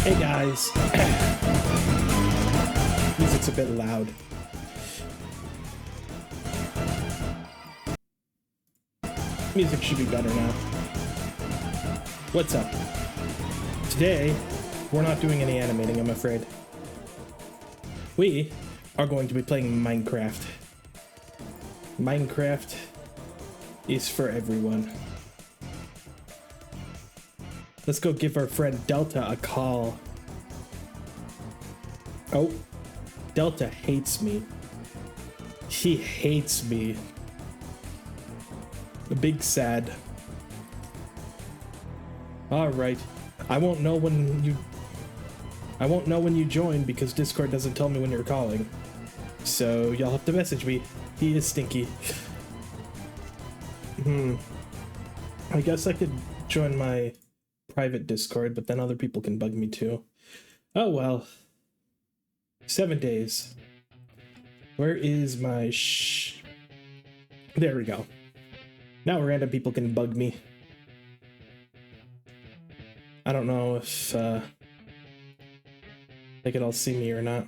Hey guys. Music's a bit loud. Music should be better now. What's up? Today, we're not doing any animating, I'm afraid. We are going to be playing Minecraft. Minecraft is for everyone. Let's go give our friend Delta a call. Oh, Delta hates me. He hates me. A big sad. All right. I won't know when you join because Discord doesn't tell me when you're calling. So y'all have to message me. He is stinky. I guess I could join my private Discord, but then other people can bug me too. Oh well. 7 days. Where is my There we go. Now random people can bug me. I don't know if they can all see me or not.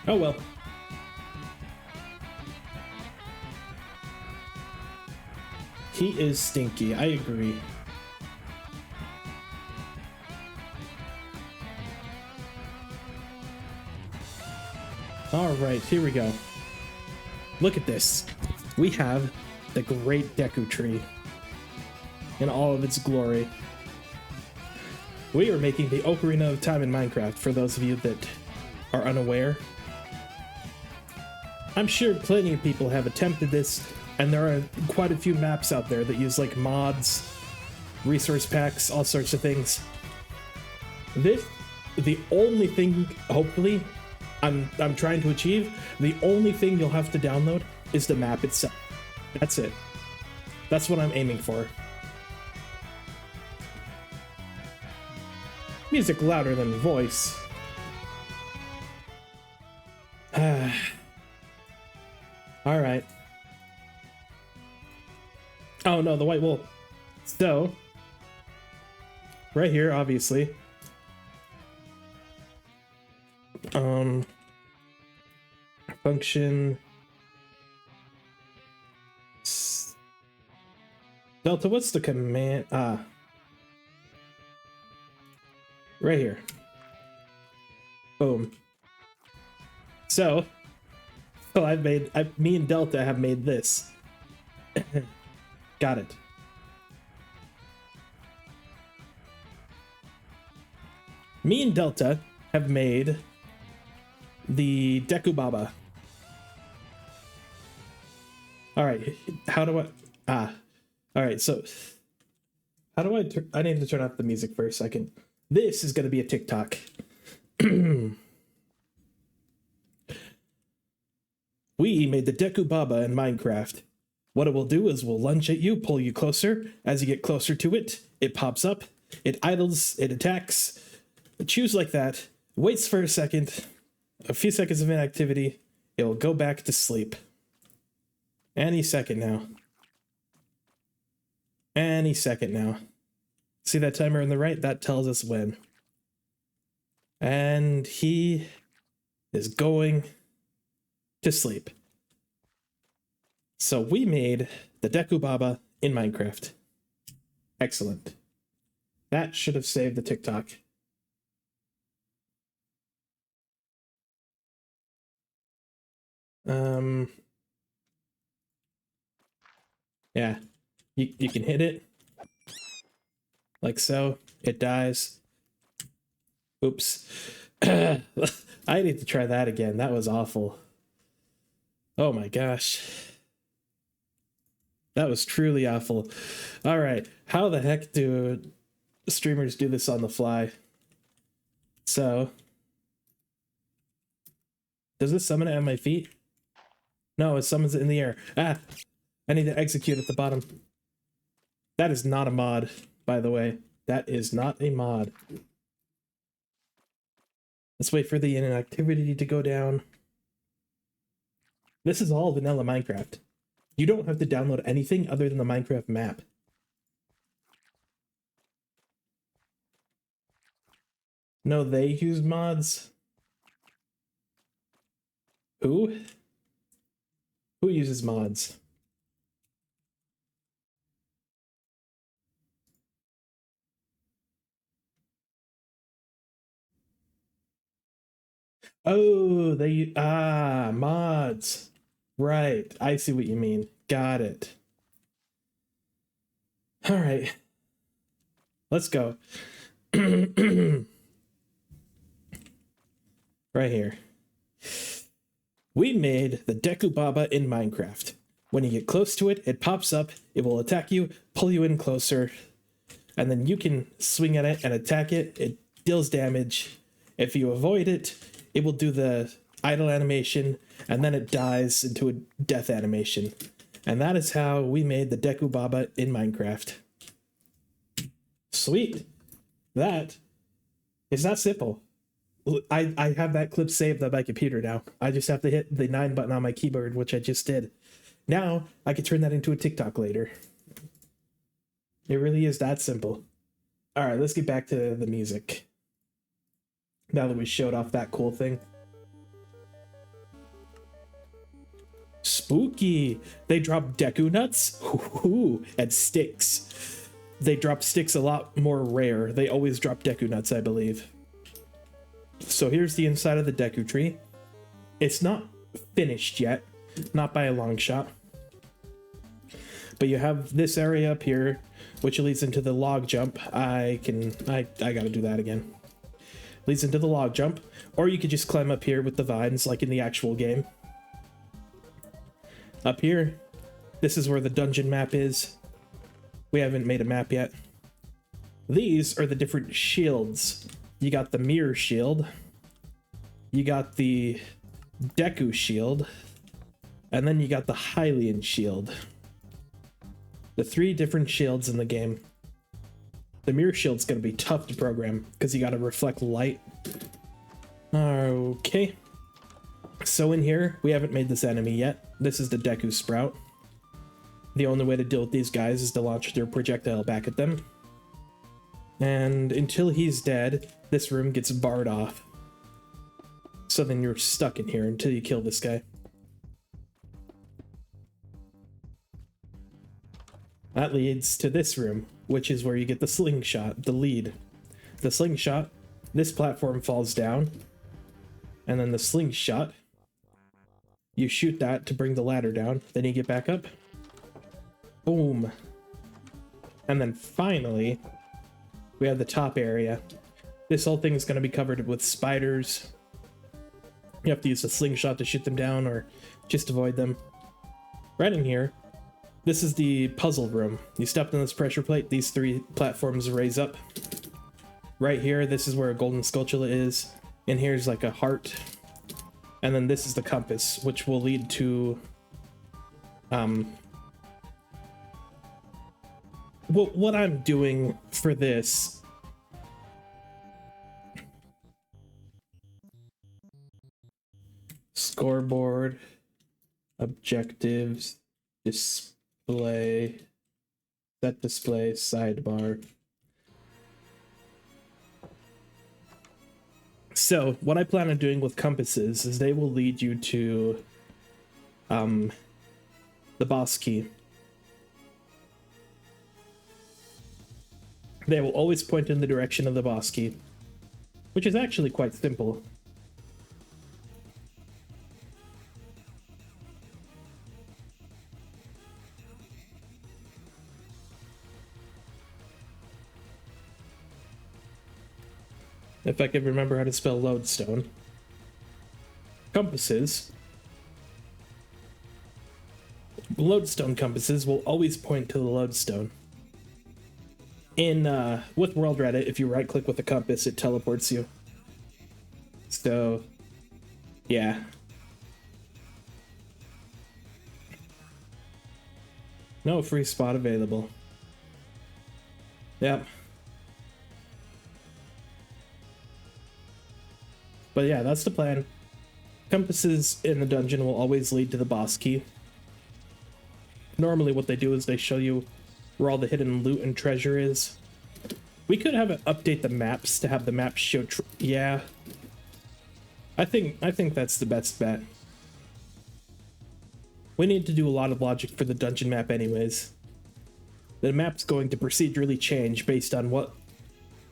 Oh well. He is stinky, I agree. Alright, here we go. Look at this. We have the Great Deku Tree in all of its glory. We are making the Ocarina of Time in Minecraft, for those of you that are unaware. I'm sure plenty of people have attempted this, and there are quite a few maps out there that use like mods, resource packs, all sorts of things. The only thing, hopefully, I'm trying to achieve, the only thing you'll have to download is the map itself. That's it. That's what I'm aiming for. Music louder than voice. Alright. Oh no, the white wool. So, right here, obviously. Function. Delta, what's the command? Right here. Boom. So me and Delta have made this. Got it. Me and Delta have made the Deku Baba. Alright, how do I... Alright, so... How do I need to turn off the music for a second. This is going to be a TikTok. We made the Deku Baba in Minecraft. What it will do is we'll lunge at you, pull you closer. As you get closer to it, it pops up, it idles, it attacks. It chews like that, waits for a second, a few seconds of inactivity, it will go back to sleep. Any second now. Any second now. See that timer on the right? That tells us when. And he is going to sleep. So we made the Deku Baba in Minecraft. Excellent. That should have saved the TikTok. Yeah. You can hit it. Like so. It dies. Oops. I need to try that again. That was awful. Oh my gosh. That was truly awful. All right. How the heck do streamers do this on the fly? So, does this summon it at my feet? No, it summons it in the air. Ah, I need to execute at the bottom. That is not a mod, by the way. That is not a mod. Let's wait for the inactivity to go down. This is all vanilla Minecraft. You don't have to download anything other than the Minecraft map. No, they use mods. Who? Who uses mods? Oh, mods. Right. I see what you mean. Got it. All right. Let's go. Right here. We made the Deku Baba in Minecraft. When you get close to it, it pops up, it will attack you, pull you in closer, and then you can swing at it and attack it. It deals damage. If you avoid it, it will do the idle animation, and then it dies into a death animation. And that is how we made the Deku Baba in Minecraft. Sweet. That is that simple. I have that clip saved on my computer now. I just have to hit the 9 button on my keyboard, which I just did. Now I can turn that into a TikTok later. It really is that simple. All right, let's get back to the music. Now that we showed off that cool thing. Spooky. They drop Deku nuts. Ooh, and sticks. They drop sticks a lot more rare. They always drop Deku nuts, I believe. So here's the inside of the Deku tree. It's not finished yet, not by a long shot. But you have this area up here, which leads into the log jump. I gotta do that again. Leads into the log jump, or you could just climb up here with the vines like in the actual game. Up here, this is where the dungeon map is. We haven't made a map yet. These are the different shields. You got the mirror shield, you got the Deku shield, and then you got the Hylian shield. The 3 different shields in the game. The mirror shield's gonna be tough to program because you gotta reflect light. Okay. So in here, we haven't made this enemy yet. This is the Deku Sprout. The only way to deal with these guys is to launch their projectile back at them. And until he's dead, this room gets barred off. So then you're stuck in here until you kill this guy. That leads to this room, which is where you get the slingshot, the lead. The slingshot, this platform falls down, and then the slingshot, you shoot that to bring the ladder down, then you get back up. Boom. And then finally, we have the top area. This whole thing is going to be covered with spiders. You have to use a slingshot to shoot them down or just avoid them. Right in here, this is the puzzle room. You step on this pressure plate, these 3 platforms raise up. Right here, this is where a golden skulltula is. And here's like a heart. And then this is the compass, which will lead to what I'm doing for this. Scoreboard, objectives, display, set display, sidebar. So what I plan on doing with compasses is they will lead you to the boss key. They will always point in the direction of the boss key, which is actually quite simple. If I could remember how to spell lodestone. Compasses. Lodestone compasses will always point to the lodestone. In with World Reddit, if you right click with the compass, it teleports you. So yeah. No free spot available. Yep. But yeah, that's the plan. Compasses in the dungeon will always lead to the boss key. Normally what they do is they show you where all the hidden loot and treasure is. We could have it update the maps to have the maps show. Yeah, I think that's the best bet. We need to do a lot of logic for the dungeon map, anyways. The map's going to procedurally change based on what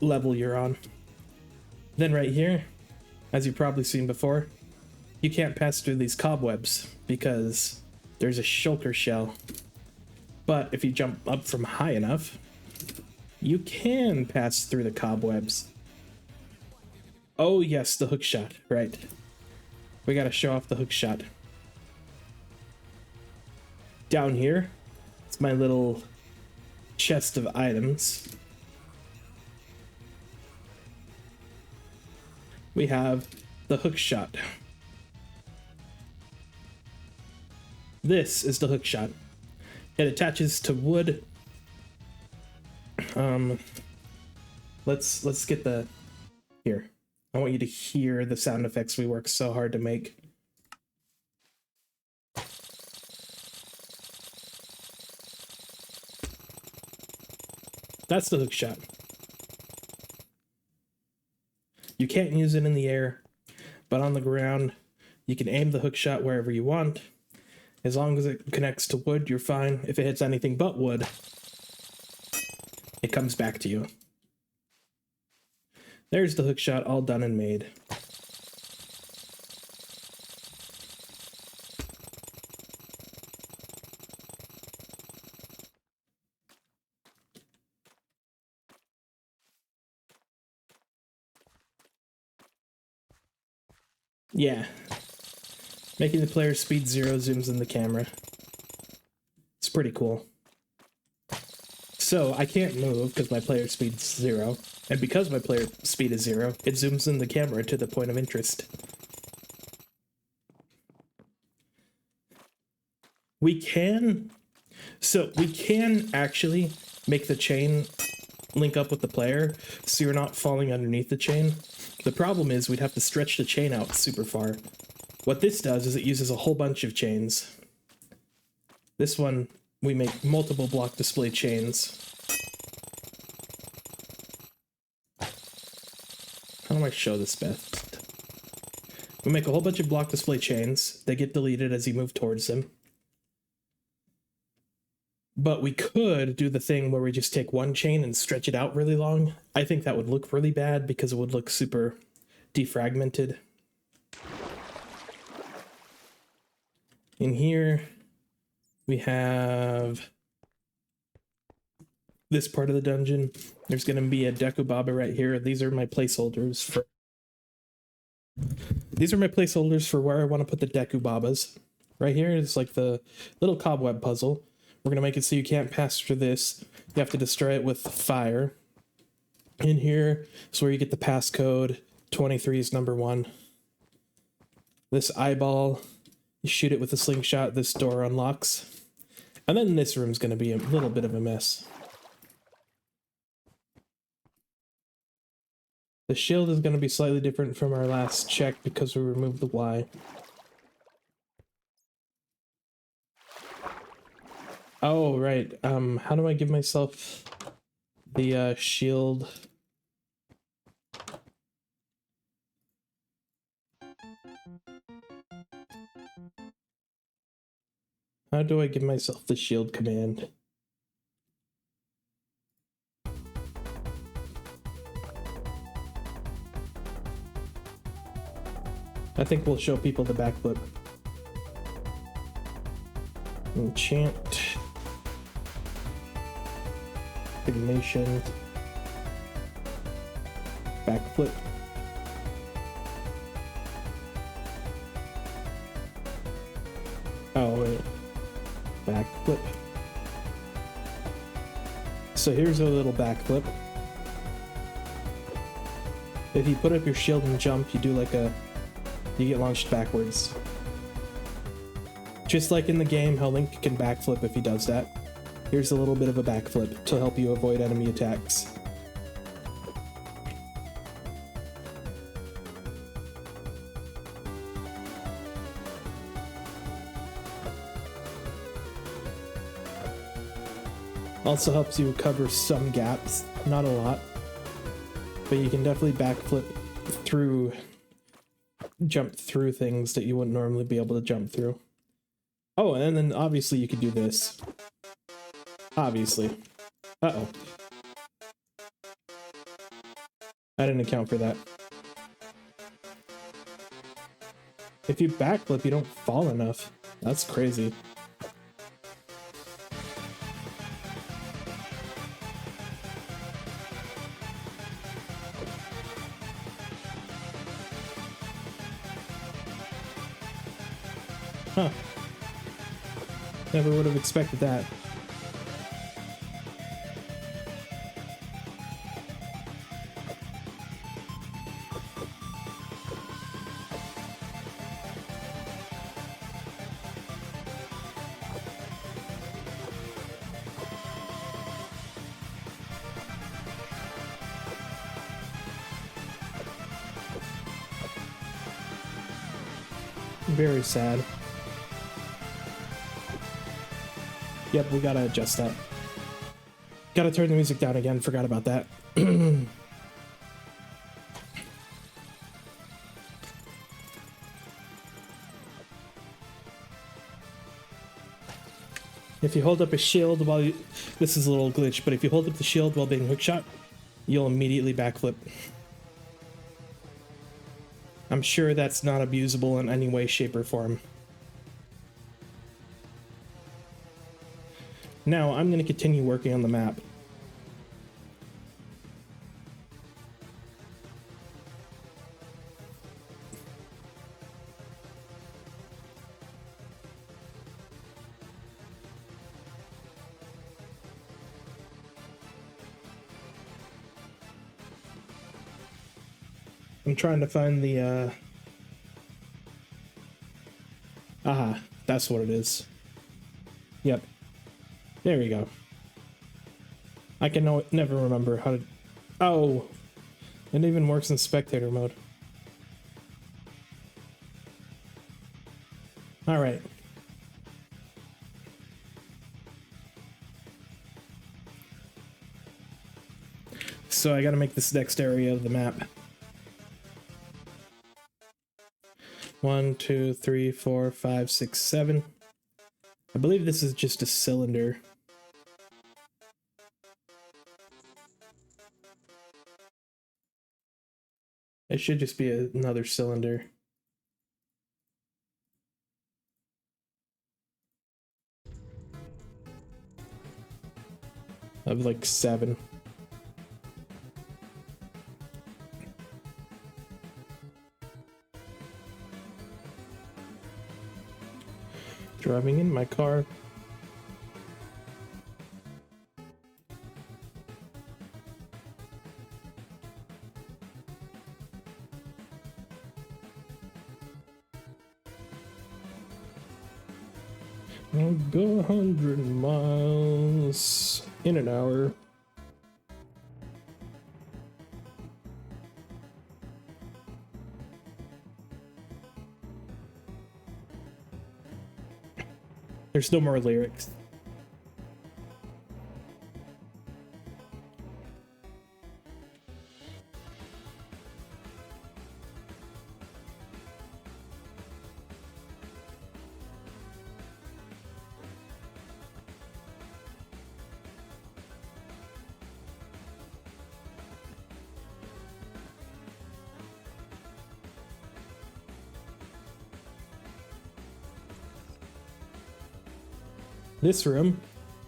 level you're on. Then right here, as you've probably seen before, you can't pass through these cobwebs because there's a shulker shell. But if you jump up from high enough, you can pass through the cobwebs. Oh yes, the hook shot, right. We gotta show off the hook shot. Down here, it's my little chest of items. We have the hook shot. This is the hook shot. It attaches to wood. Let's get the here. I want you to hear the sound effects we worked so hard to make. That's the hook shot. You can't use it in the air, but on the ground, you can aim the hook shot wherever you want. As long as it connects to wood, you're fine. If it hits anything but wood, it comes back to you. There's the hook shot all done and made. Yeah. Making the player speed 0 zooms in the camera. It's pretty cool. So I can't move because my player speed's 0. And because my player speed is 0, it zooms in the camera to the point of interest. We can actually make the chain link up with the player so you're not falling underneath the chain. The problem is we'd have to stretch the chain out super far. What this does is it uses a whole bunch of chains. This one, we make multiple block display chains. How do I show this best? We make a whole bunch of block display chains. They get deleted as you move towards them. But we could do the thing where we just take one chain and stretch it out really long. I think that would look really bad because it would look super defragmented. In here, we have this part of the dungeon. There's going to be a Deku Baba right here. These are my placeholders for where I want to put the Deku Babas. Right here is like the little cobweb puzzle. We're going to make it so you can't pass through this. You have to destroy it with fire. In here is where you get the passcode. 23 is number 1. This eyeball, you shoot it with a slingshot, this door unlocks. And then this room's going to be a little bit of a mess. The shield is going to be slightly different from our last check because we removed the Y. Oh, right. How do I give myself the shield? How do I give myself the shield command? I think we'll show people the backflip. Enchant. Ignition. Backflip. Oh, wait. Backflip. So here's a little backflip. If you put up your shield and jump, you do like a... you get launched backwards. Just like in the game, how Link can backflip if he does that. Here's a little bit of a backflip to help you avoid enemy attacks. Also helps you cover some gaps, not a lot. But you can definitely backflip through, jump through things that you wouldn't normally be able to jump through. Oh, and then obviously you could do this. Obviously. Uh-oh. I didn't account for that. If you backflip, you don't fall enough. That's crazy. Huh. Never would have expected that. Very sad. Yep, we gotta adjust that. Gotta turn the music down again, forgot about that. If you hold up a shield while you... This is a little glitch, but if you hold up the shield while being hookshot, you'll immediately backflip. I'm sure that's not abusable in any way, shape, or form. Now, I'm going to continue working on the map. I'm trying to find the, Aha, that's what it is. Yep. There we go. I can never remember how to... Oh! It even works in spectator mode. Alright. So I gotta make this next area of the map. 1, 2, 3, 4, 5, 6, 7. I believe this is just a cylinder. It should just be another cylinder. Of like 7. Driving in my car. I'll go 100 miles in an hour. There's no more lyrics. This room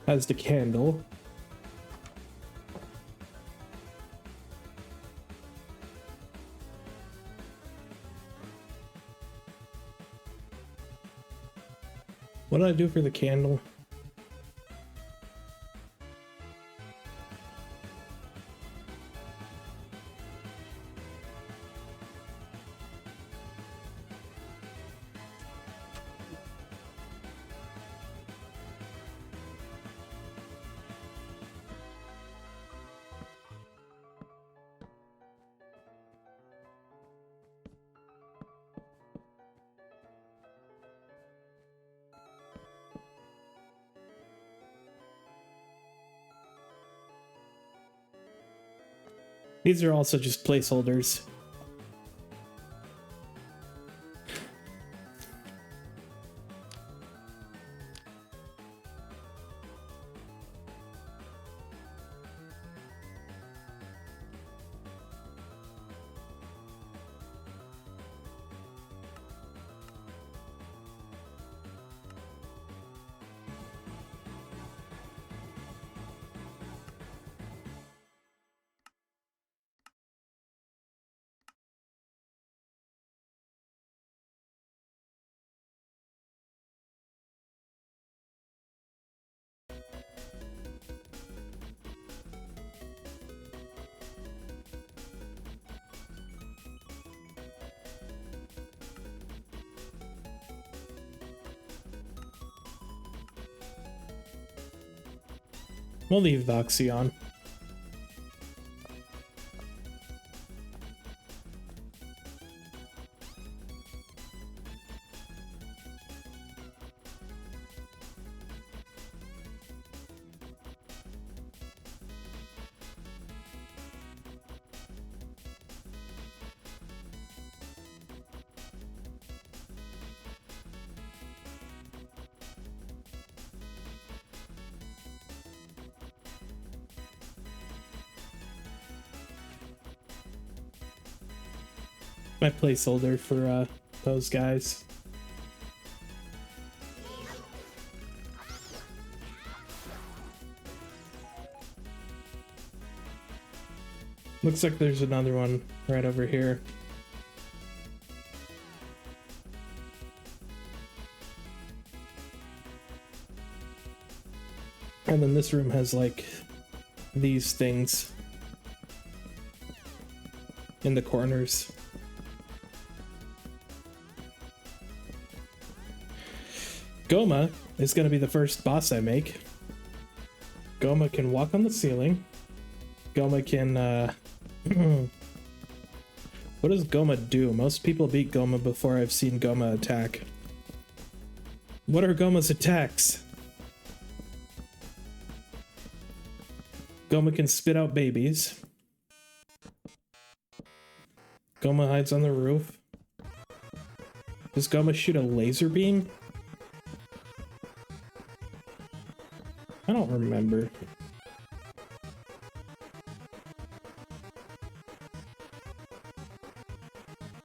has the candle. What did I do for the candle? These are also just placeholders. We'll leave Voxy on. My placeholder for those guys. Looks like there's another one right over here. And then this room has like these things in the corners. Goma is going to be the first boss I make. Goma can walk on the ceiling. Goma can, what does Goma do? Most people beat Goma before I've seen Goma attack. What are Goma's attacks? Goma can spit out babies. Goma hides on the roof. Does Goma shoot a laser beam? I don't remember.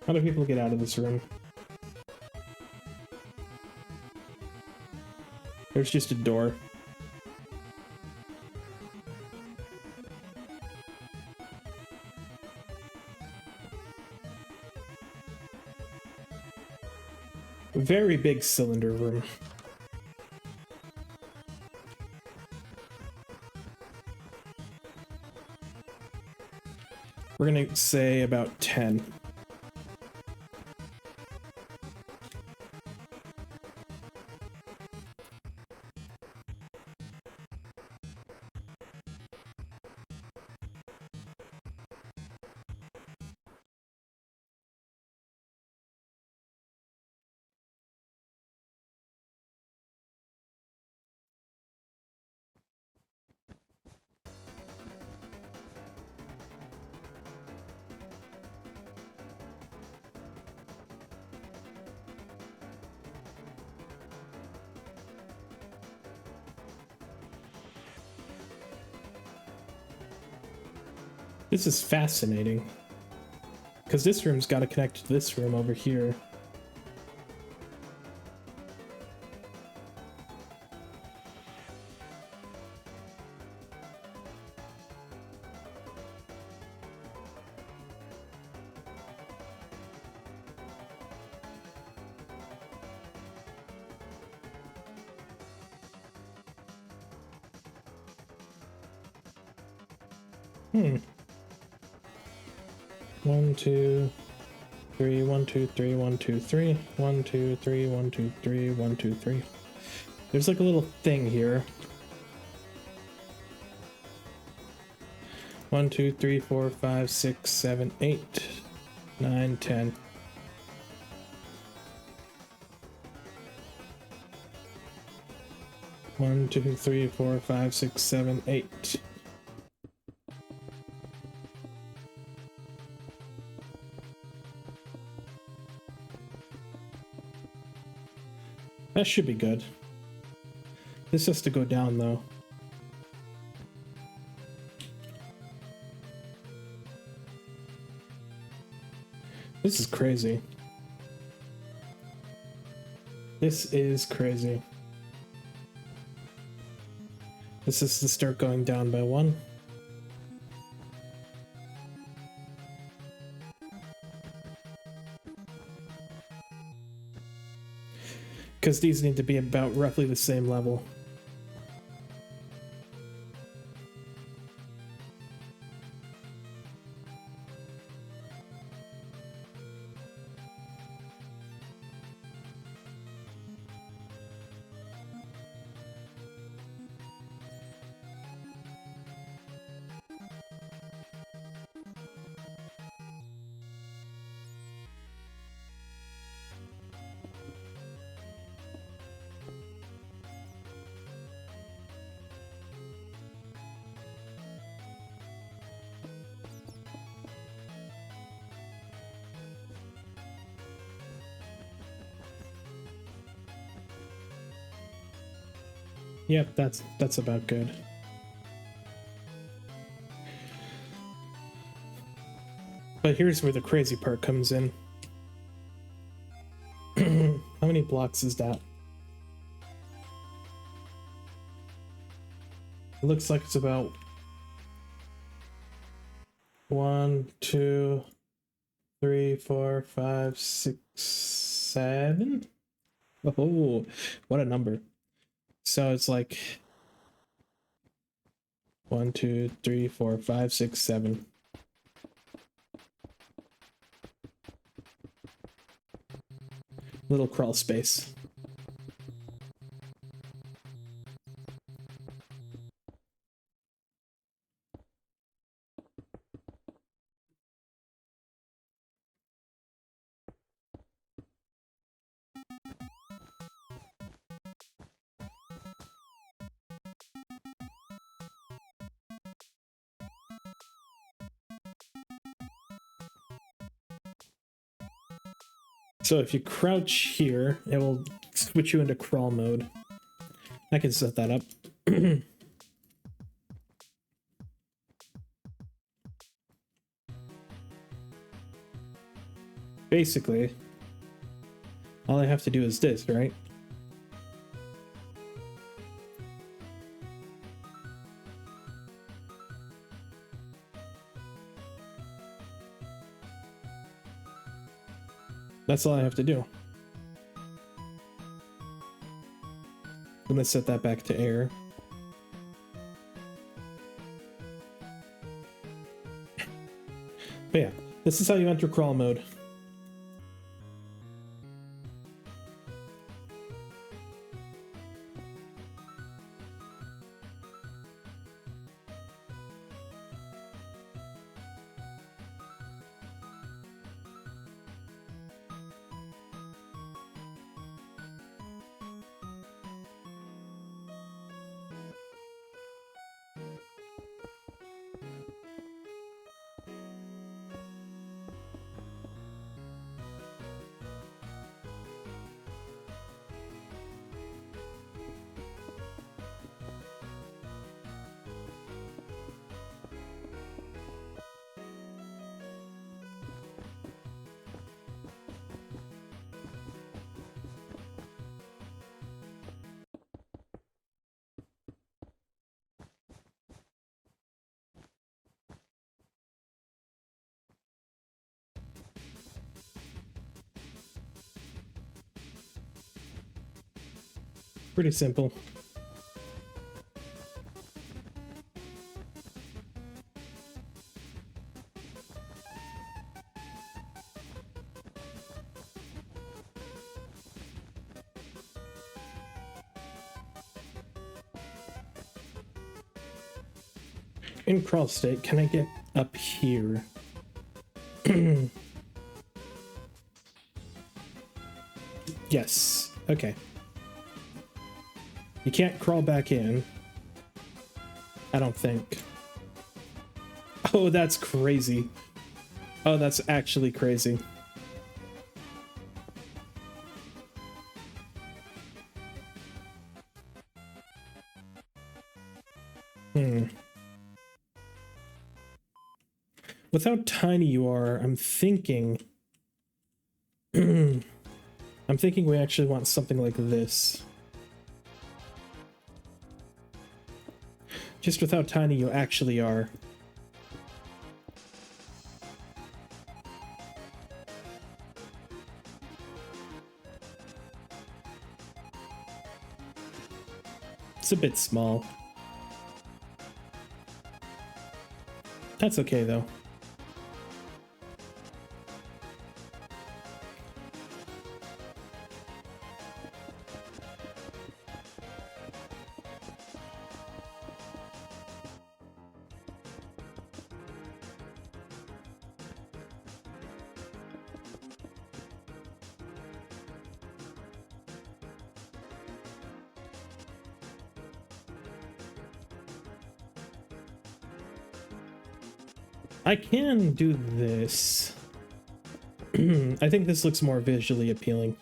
How do people get out of this room? There's just a door. Very big cylinder room. We're gonna say about 10. This is fascinating, because this room's got to connect to this room over here. Hmm. 1, 2, 3, 1, 2, 3, 1, 2, 3, 1, 2, 3, 1, 2, 3, 1, 2, 3. There's like a little thing here. 1, 2, 3, 4, 5, 6, 7, 8, 9, 10. One, 2, 3, 4, 5, 6, 7, 8. That should be good. This has to go down, though. This is crazy. This is crazy. This is to start going down by 1. Because these need to be about roughly the same level. Yep, that's about good. But here's where the crazy part comes in. How many blocks is that? It looks like it's about 1, 2, 3, 4, 5, 6, 7. Oh, what a number. So it's like 1, 2, 3, 4, 5, 6, 7. Little crawl space. So if you crouch here, it will switch you into crawl mode. I can set that up. Basically, all I have to do is this, right? That's all I have to do. I'm gonna set that back to air. But yeah, this is how you enter crawl mode. Pretty simple. In crawl state, can I get up here? Yes. Okay. You can't crawl back in. I don't think. Oh, that's crazy. Oh, that's actually crazy. Hmm. With how tiny you are, I'm thinking... I'm thinking we actually want something like this. Just with how tiny you actually are. It's a bit small. That's okay, though. I can do this. I think this looks more visually appealing.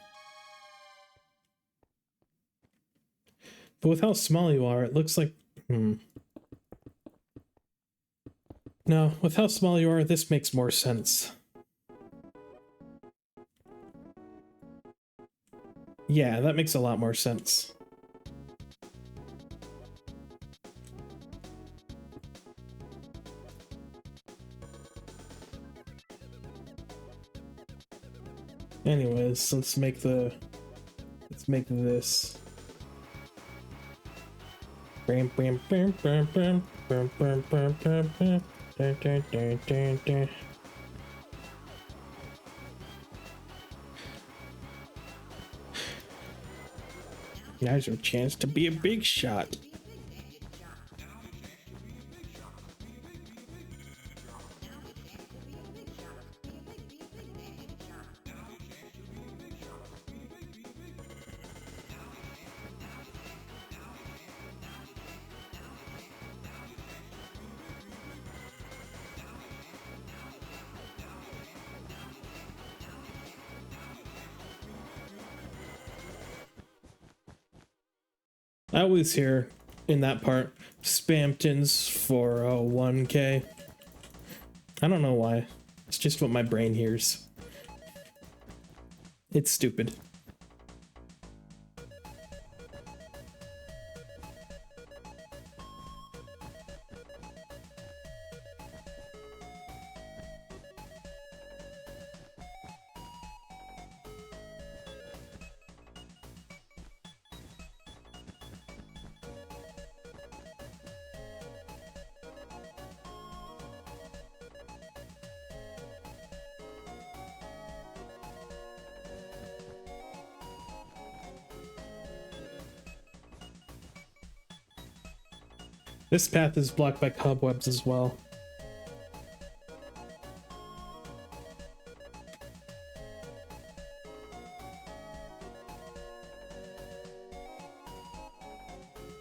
But with how small you are, it looks like... No, with how small you are, this makes more sense. Yeah, that makes a lot more sense. Anyways, let's make this. Now's your chance to be a big shot. I always hear in that part Spamptons for 1K. I don't know why. It's just what my brain hears. It's stupid. This path is blocked by cobwebs as well.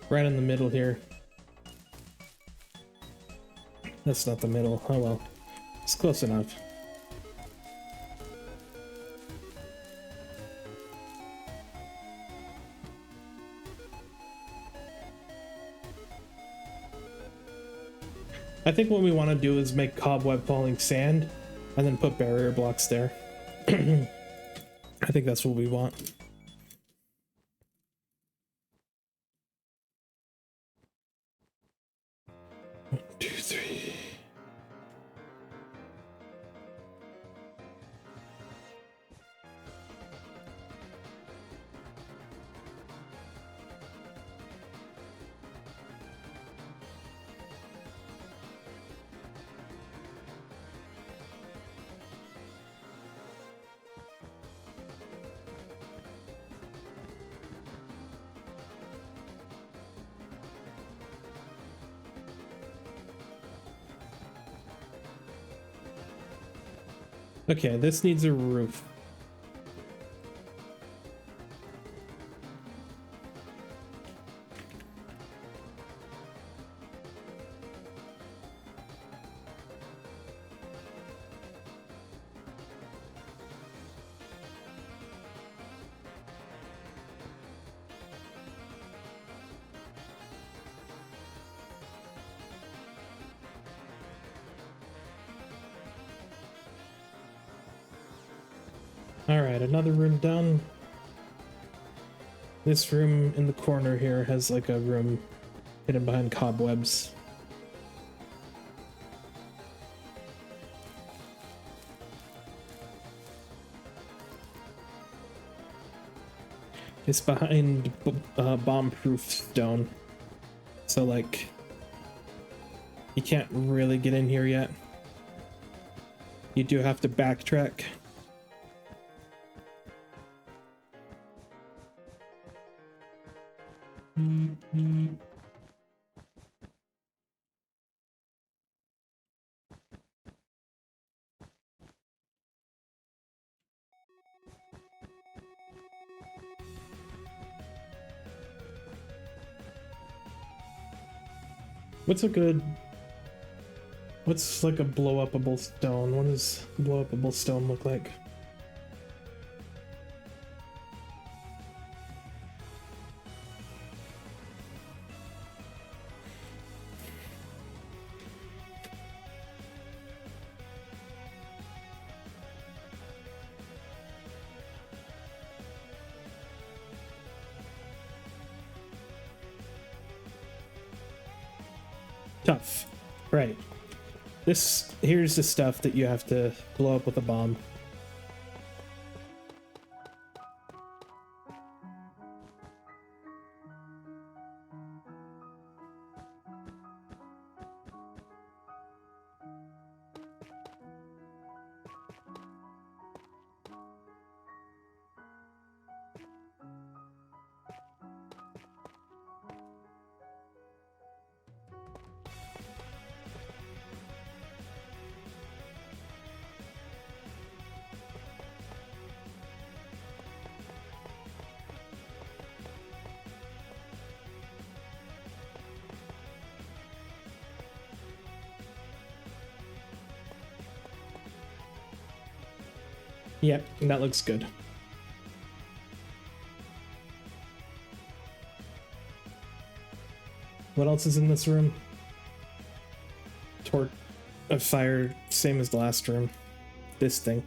Right in the middle here. That's not the middle. Oh well. It's close enough. I think what we want to do is make cobweb falling sand and then put barrier blocks there. I think that's what we want. One, two, three. Okay, this needs a roof. Alright, another room done. This room in the corner here has like a room hidden behind cobwebs. It's behind bomb-proof stone. So like, you can't really get in here yet. You do have to backtrack. What's like a blow-upable stone? What does blow-upable stone look like? Tough. Right. Here's the stuff that you have to blow up with a bomb. Yep, that looks good. What else is in this room? A fire, same as the last room. This thing.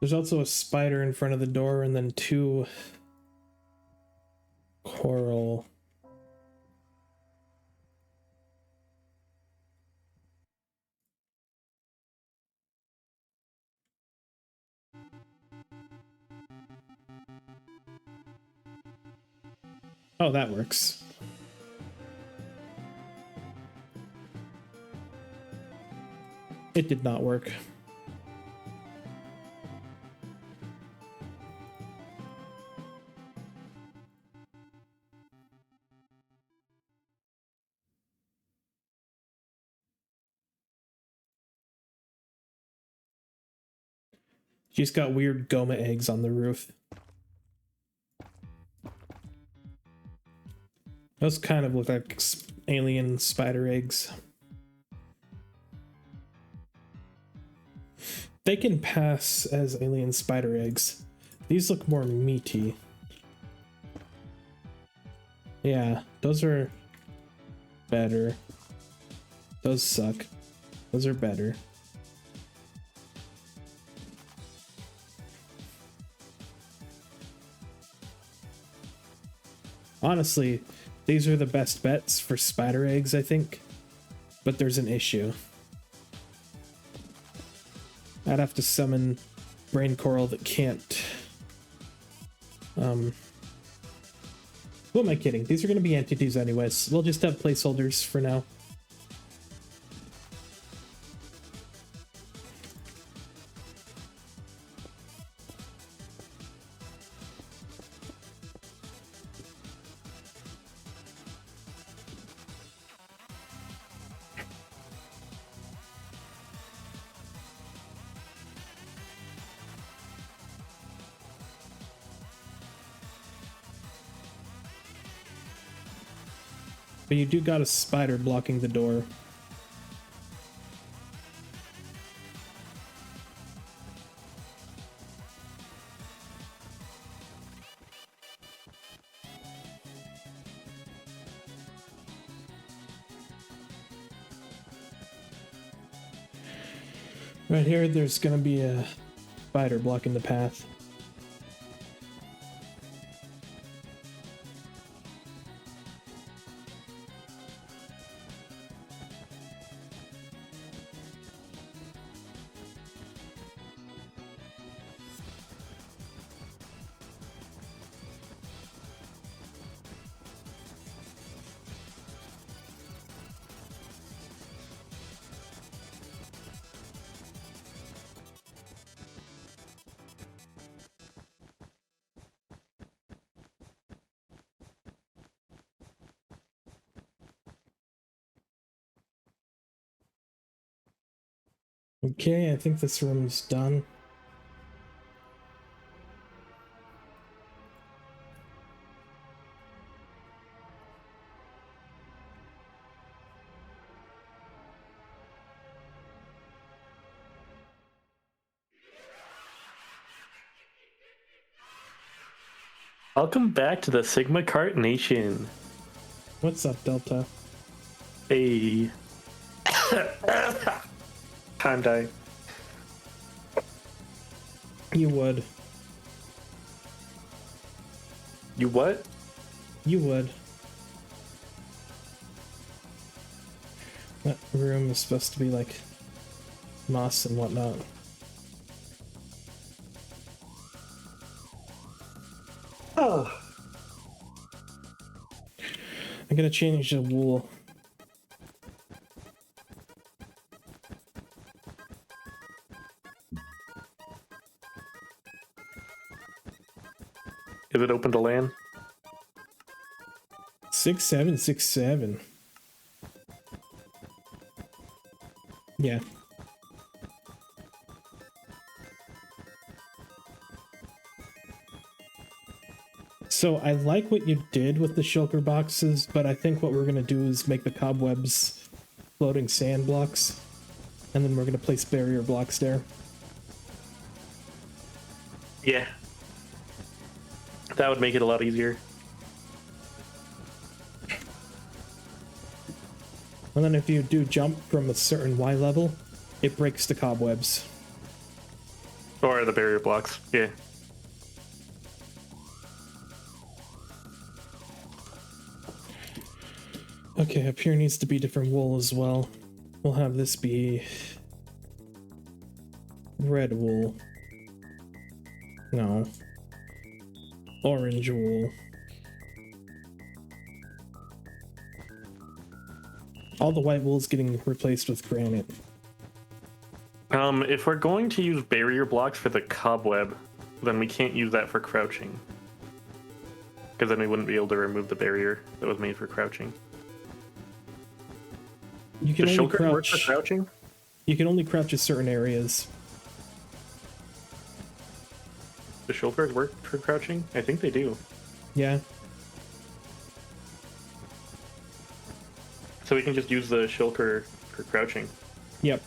There's also a spider in front of the door and then 2 coral. Oh, that works. It did not work. She's got weird goma eggs on the roof. Those kind of look like alien spider eggs. They can pass as alien spider eggs. These look more meaty. Yeah, those are better. Those suck. Those are better. Honestly, these are the best bets for spider eggs, I think. But there's an issue. I'd have to summon brain coral that can't... Who am I kidding? These are going to be entities anyways. We'll just have placeholders for now. But you do got a spider blocking the door. Right here, there's gonna be a spider blocking the path. Okay, I think this room's done. Welcome back to the Sigma Cart Nation. What's up, Delta? Hey. Time die. You would. You what? You would. That room is supposed to be like moss and whatnot. Oh. I'm gonna change the wool. Is it open to land? 6767. Yeah. So I like what you did with the shulker boxes, but I think what we're gonna do is make the cobwebs floating sand blocks, and then we're gonna place barrier blocks there. Yeah. That would make it a lot easier. And then if you do jump from a certain Y level, it breaks the cobwebs. Or the barrier blocks. Yeah. Okay, up here needs to be different wool as well. We'll have this be red wool. No. Orange wool. All the white wool is getting replaced with granite. If we're going to use barrier blocks for the cobweb, then we can't use that for crouching. Because then we wouldn't be able to remove the barrier that was made for crouching. You can Does only shulker work for crouch. crouching? You can only crouch at certain areas. Does shulkers work for crouching? I think they do. Yeah. So we can just use the shulker for crouching. Yep.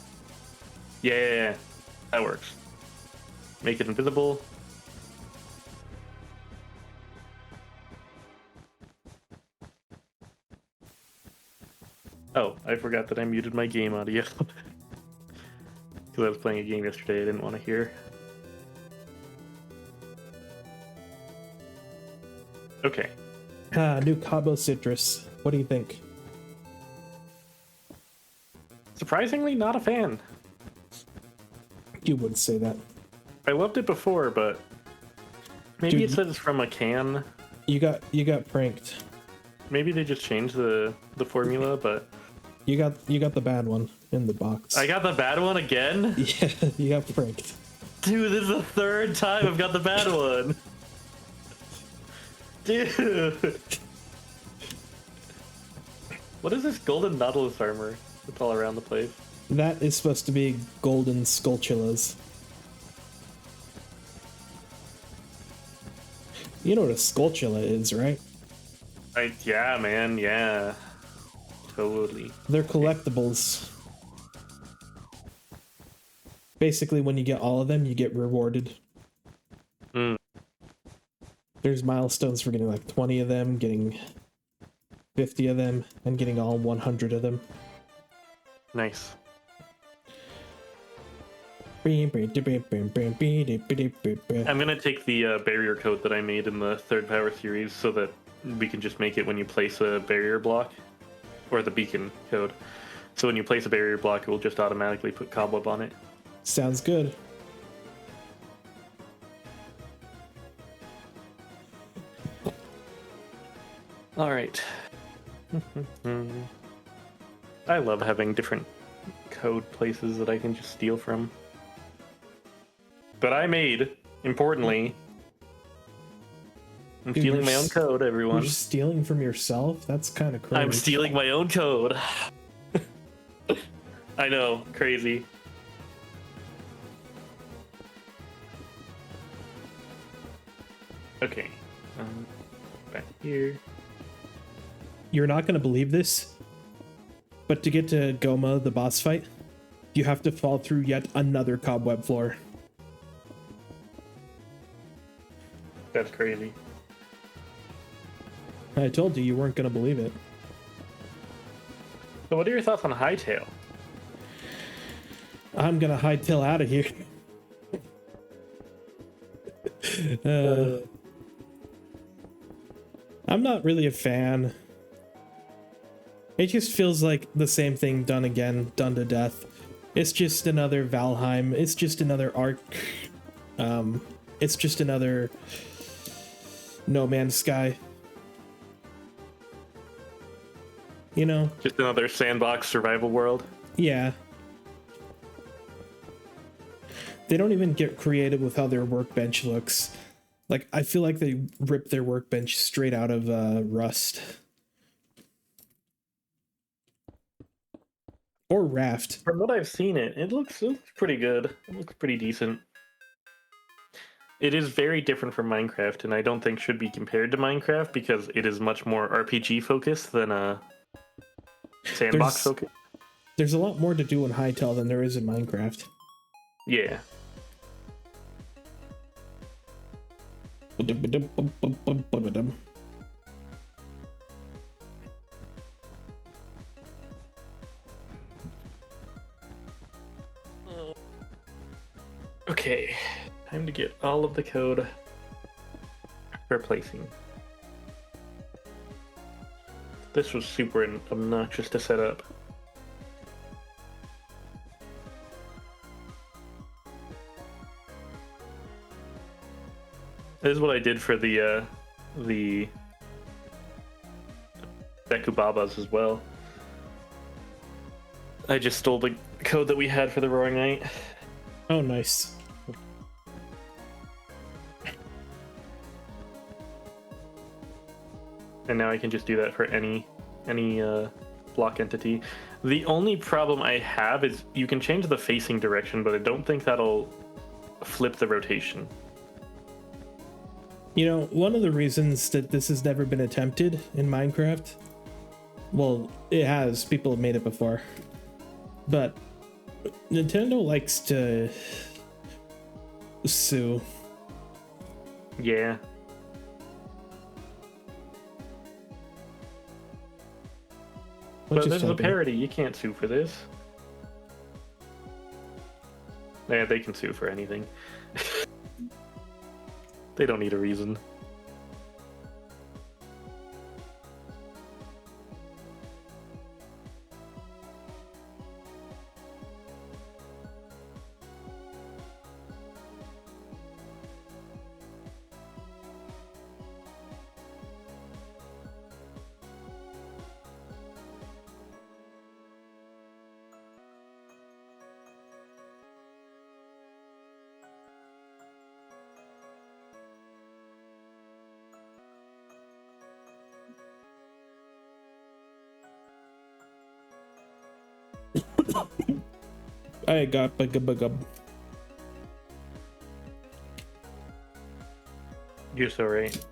Yeah, that works. Make it invisible. Oh, I forgot that I muted my game audio. Because I was playing a game yesterday I didn't want to hear. Okay. New Cabo Citrus. What do you think? Surprisingly, not a fan. You would say that. I loved it before, but maybe Dude, it says it's from a can. You got pranked. Maybe they just changed the formula, but You got the bad one in the box. I got the bad one again? Yeah, you got pranked. Dude, this is the third time I've got the bad one. Dude. What is this golden Nautilus armor that's all around the place? That is supposed to be golden Skulltulas. You know what a Skulltula is, right? Yeah, man, yeah. Totally. They're collectibles. Basically, when you get all of them, you get rewarded. Mm. There's milestones for getting like 20 of them, getting 50 of them, and getting all 100 of them. Nice. I'm gonna take the barrier code that I made in the third power series so that we can just make it when you place a barrier block, or the beacon code. So when you place a barrier block, it will just automatically put cobweb on it. Sounds good. All right. I love having different code places that I can just steal from. But I made, importantly, I'm stealing my own code, everyone. You're stealing from yourself? That's kind of crazy. I'm stealing my own code. I know, crazy. Okay, back here. You're not going to believe this, but to get to Goma, the boss fight, you have to fall through yet another cobweb floor. That's crazy. I told you weren't going to believe it. So what are your thoughts on Hightail? I'm going to hightail out of here. I'm not really a fan. It just feels like the same thing done again, done to death. It's just another Valheim. It's just another arc. It's just another No Man's Sky. You know? Just another sandbox survival world? Yeah. They don't even get creative with how their workbench looks. Like, I feel like they ripped their workbench straight out of Rust. Or Raft. From what I've seen, it looks pretty good. It looks pretty decent. It is very different from Minecraft, and I don't think should be compared to Minecraft because it is much more RPG focused than a sandbox focus. There's a lot more to do in Hightail than there is in Minecraft. Yeah. Okay, time to get all of the code for placing. This was super obnoxious to set up. This is what I did for the Dekubabas as well. I just stole the code that we had for the Roaring Knight. Oh, nice. And now I can just do that for any block entity. The only problem I have is you can change the facing direction, but I don't think that'll flip the rotation. You know, one of the reasons that this has never been attempted in Minecraft, well, it has, people have made it before, but Nintendo likes to sue. Yeah. But this is a parody, you can't sue for this. Yeah, they can sue for anything. They don't need a reason. I got bugub. You're so right.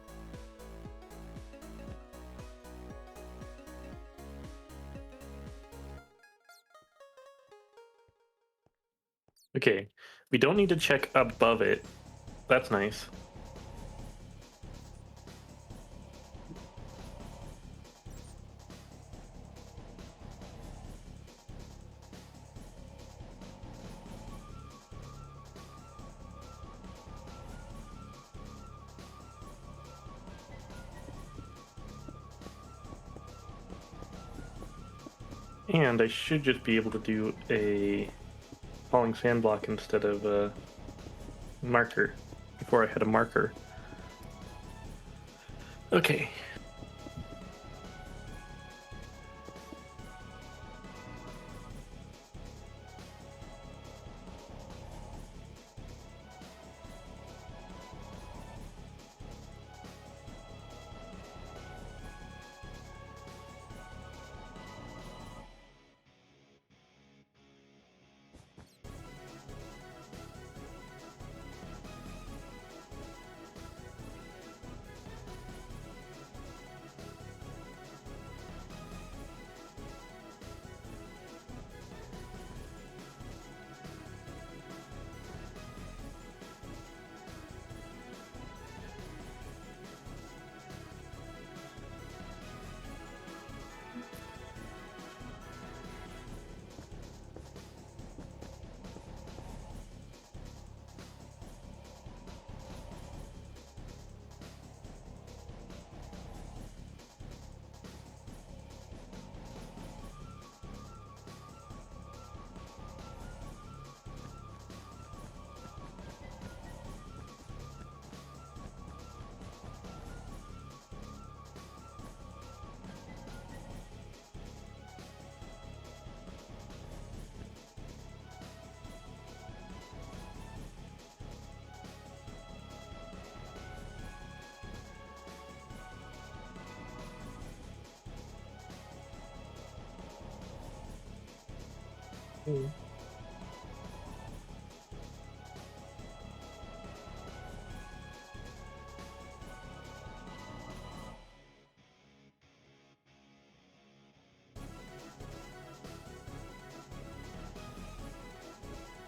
Okay, we don't need to check above it. That's nice. And I should just be able to do a falling sand block instead of a marker before I had a marker. Okay.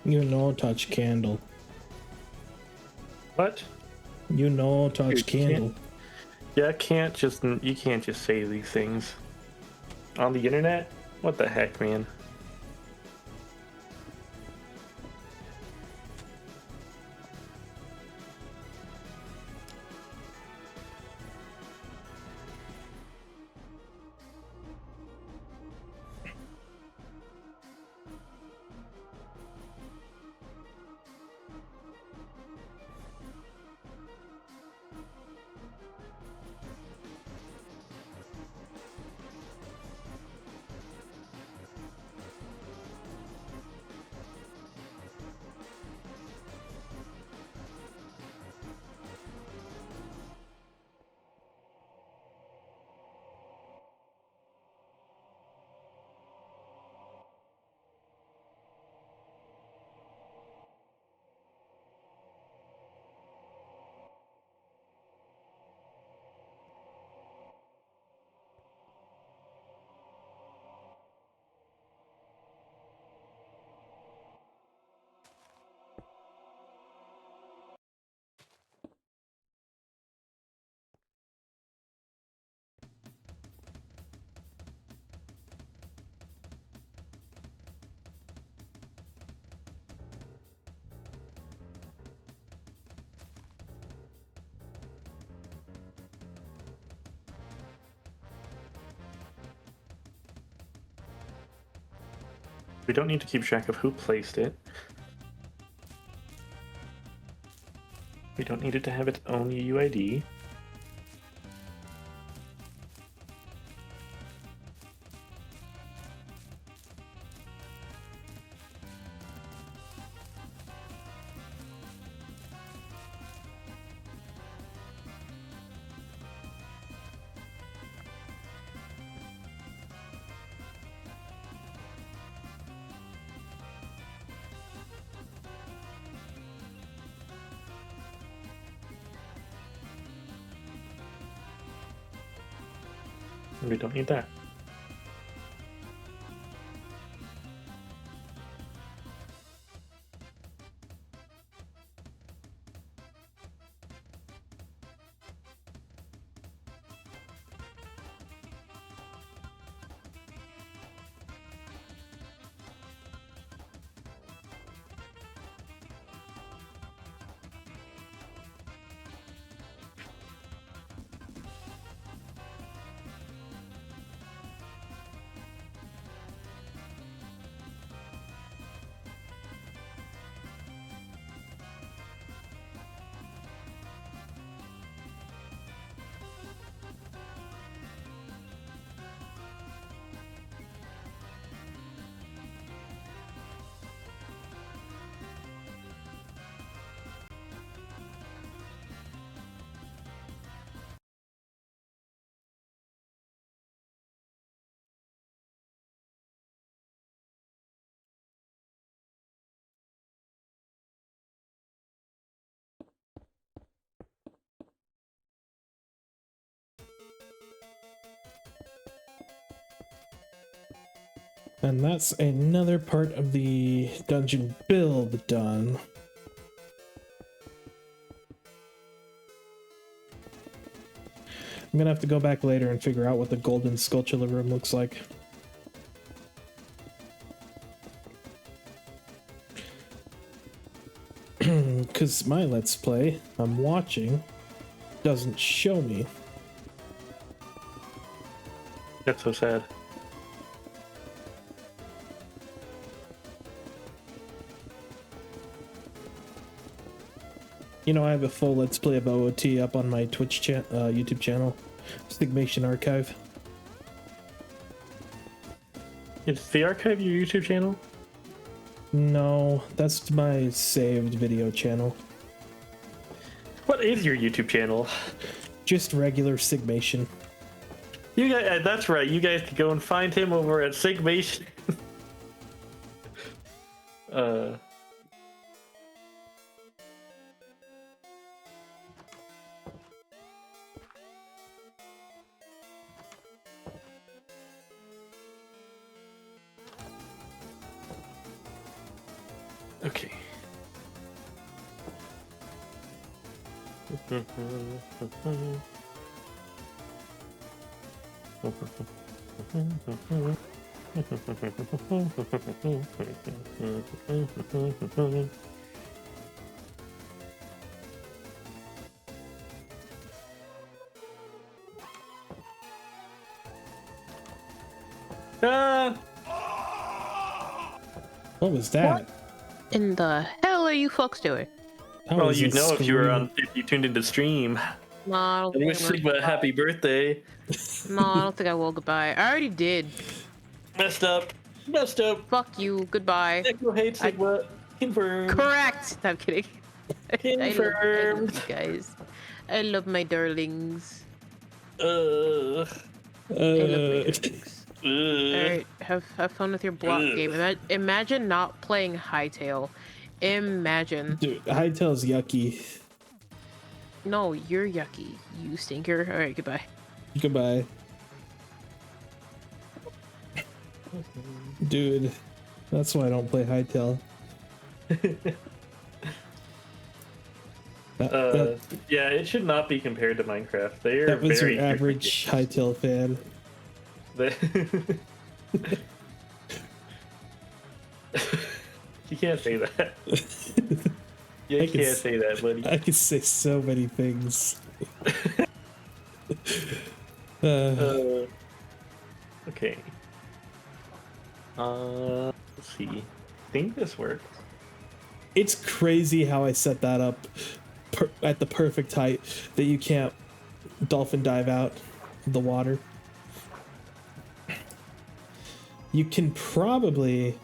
You know, touch candle. What? You know, touch Dude, candle. Yeah, you can't just say these things on the internet. What the heck, man? We don't need to keep track of who placed it. We don't need it to have its own UUID. We don't need that. And that's another part of the dungeon build done. I'm gonna have to go back later and figure out what the golden sculpture room looks like. Because my Let's Play I'm watching doesn't show me. That's so sad. You know, I have a full Let's Play of OOT up on my YouTube channel, Stigmation Archive. It's the archive your YouTube channel? No, that's my saved video channel. What is your YouTube channel? Just regular Stigmation. You guys, that's right. You guys can go and find him over at Sigmation. Okay. What was that? In the hell are you folks doing? That Well, was you'd a know if you were scream. on, if you tuned into stream. No, I don't I think wish Sigma a happy birthday. No, I don't think I will. Goodbye. I already did. Messed up. Messed up. Fuck you. Goodbye. Echo hates Sigma. Confirmed. Correct. No, I'm kidding. I Confirmed. love you guys. I love my darlings. I love my darlings. Alright, have fun with your block game. Imagine not playing Hightail. Imagine. Dude, Hightail's yucky. No, you're yucky, you stinker. Alright, goodbye. Goodbye. Dude, that's why I don't play Hightail. Yeah, it should not be compared to Minecraft. They are That was very your average Hightail fan. You can't say that. You can't say that, buddy. I could say so many things. Okay. Let's see. I think this works. It's crazy how I set that up at the perfect height that you can't dolphin dive out of the water. You can probably...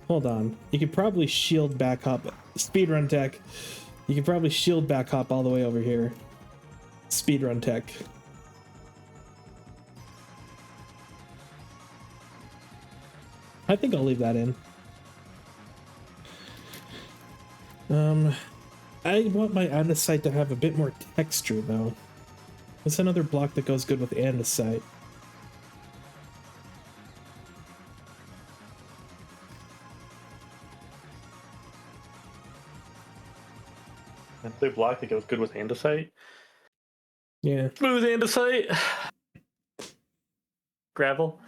Hold on. You could probably shield back hop. Speedrun tech. You could probably shield back hop all the way over here. Speedrun tech. I think I'll leave that in. I want my andesite to have a bit more texture though. What's another block that goes good with andesite? Another block that goes good with andesite. Yeah. Smooth andesite. Gravel.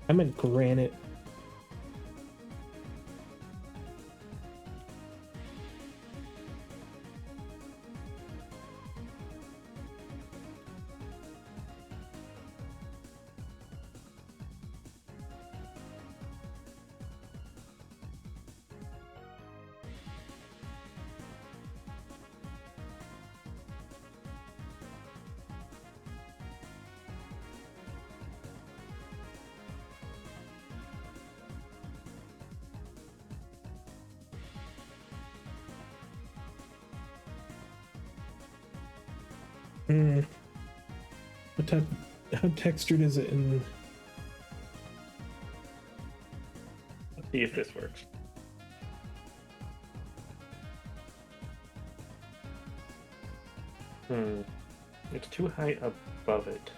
I meant granite. What type? How textured is it in? see if this works. It's too high above it.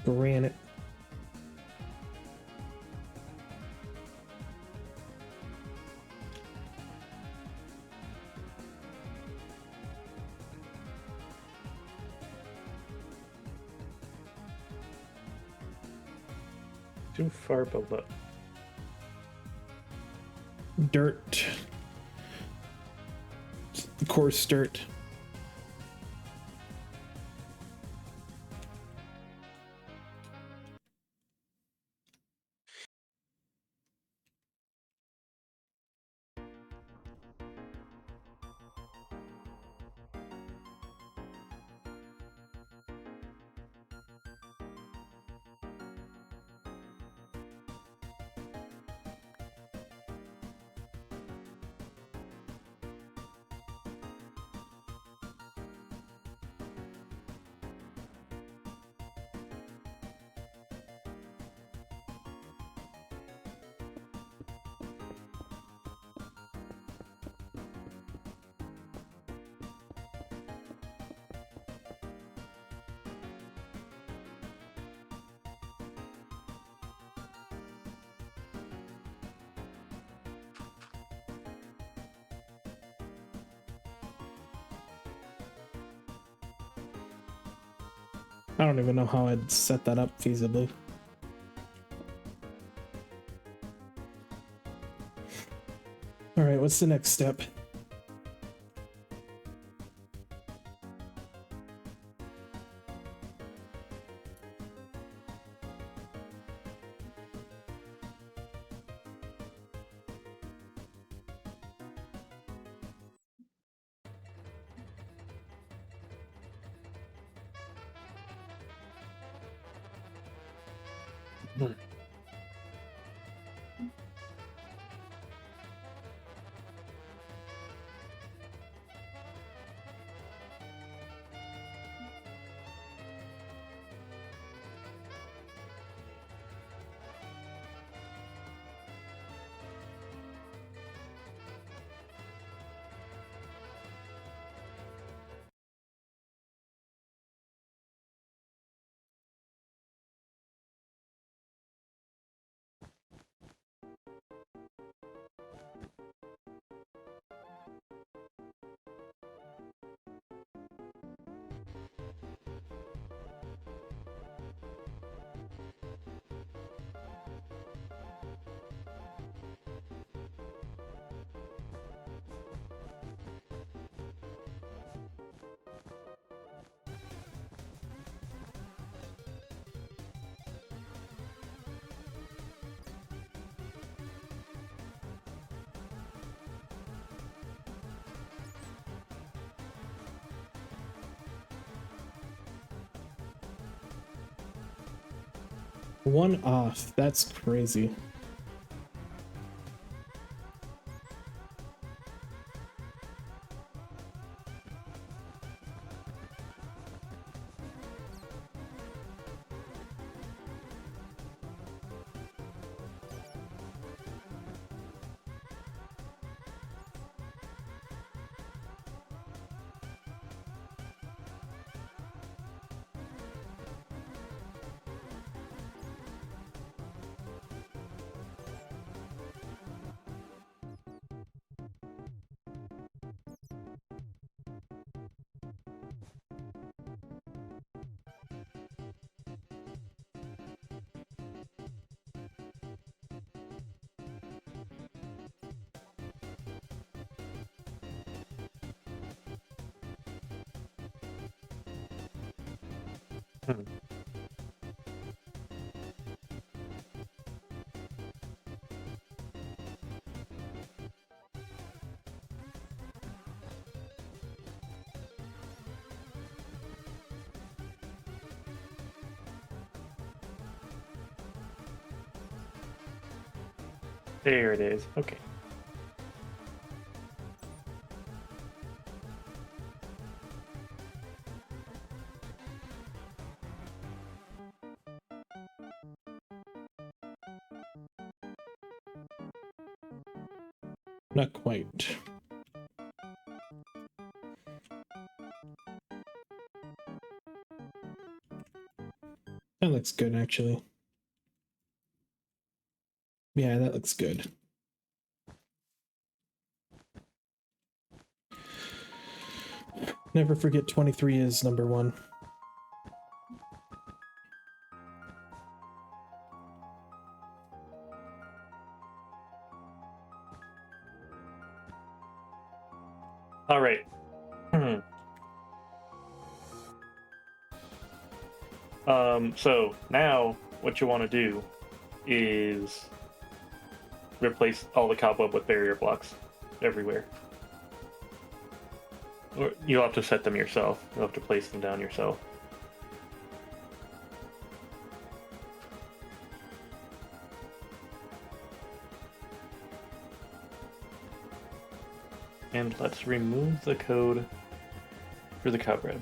Granite. Too far below. Dirt. Coarse dirt. I don't even know how I'd set that up feasibly. All right, what's the next step? One off. That's crazy. There it is. Okay. Not quite. That looks good, actually. Yeah, that looks good. Never forget 23 is number 1. All right. So now what you want to do is replace all the cobweb with barrier blocks everywhere. Or you'll have to set them yourself. You'll have to place them down yourself. And let's remove the code for the cobweb.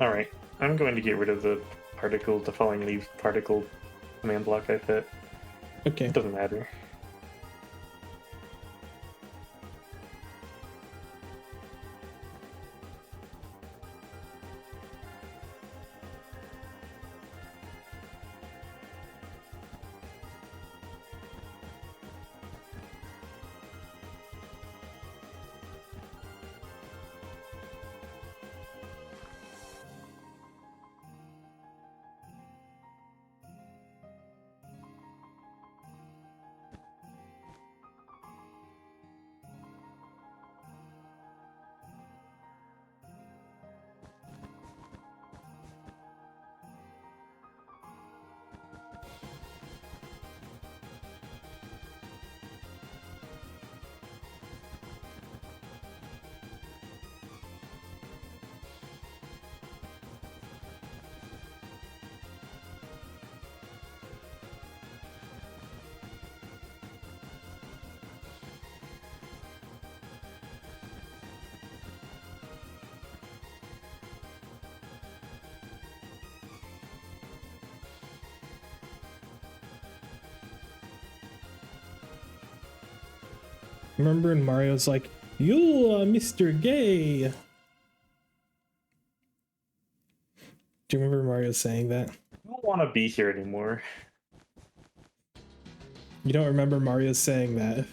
Alright, I'm going to get rid of the falling leaves particle command block I fit. Okay. It doesn't matter. Remember when Mario's like, "You are Mr. Gay." Do you remember Mario saying that? I don't want to be here anymore. You don't remember Mario saying that?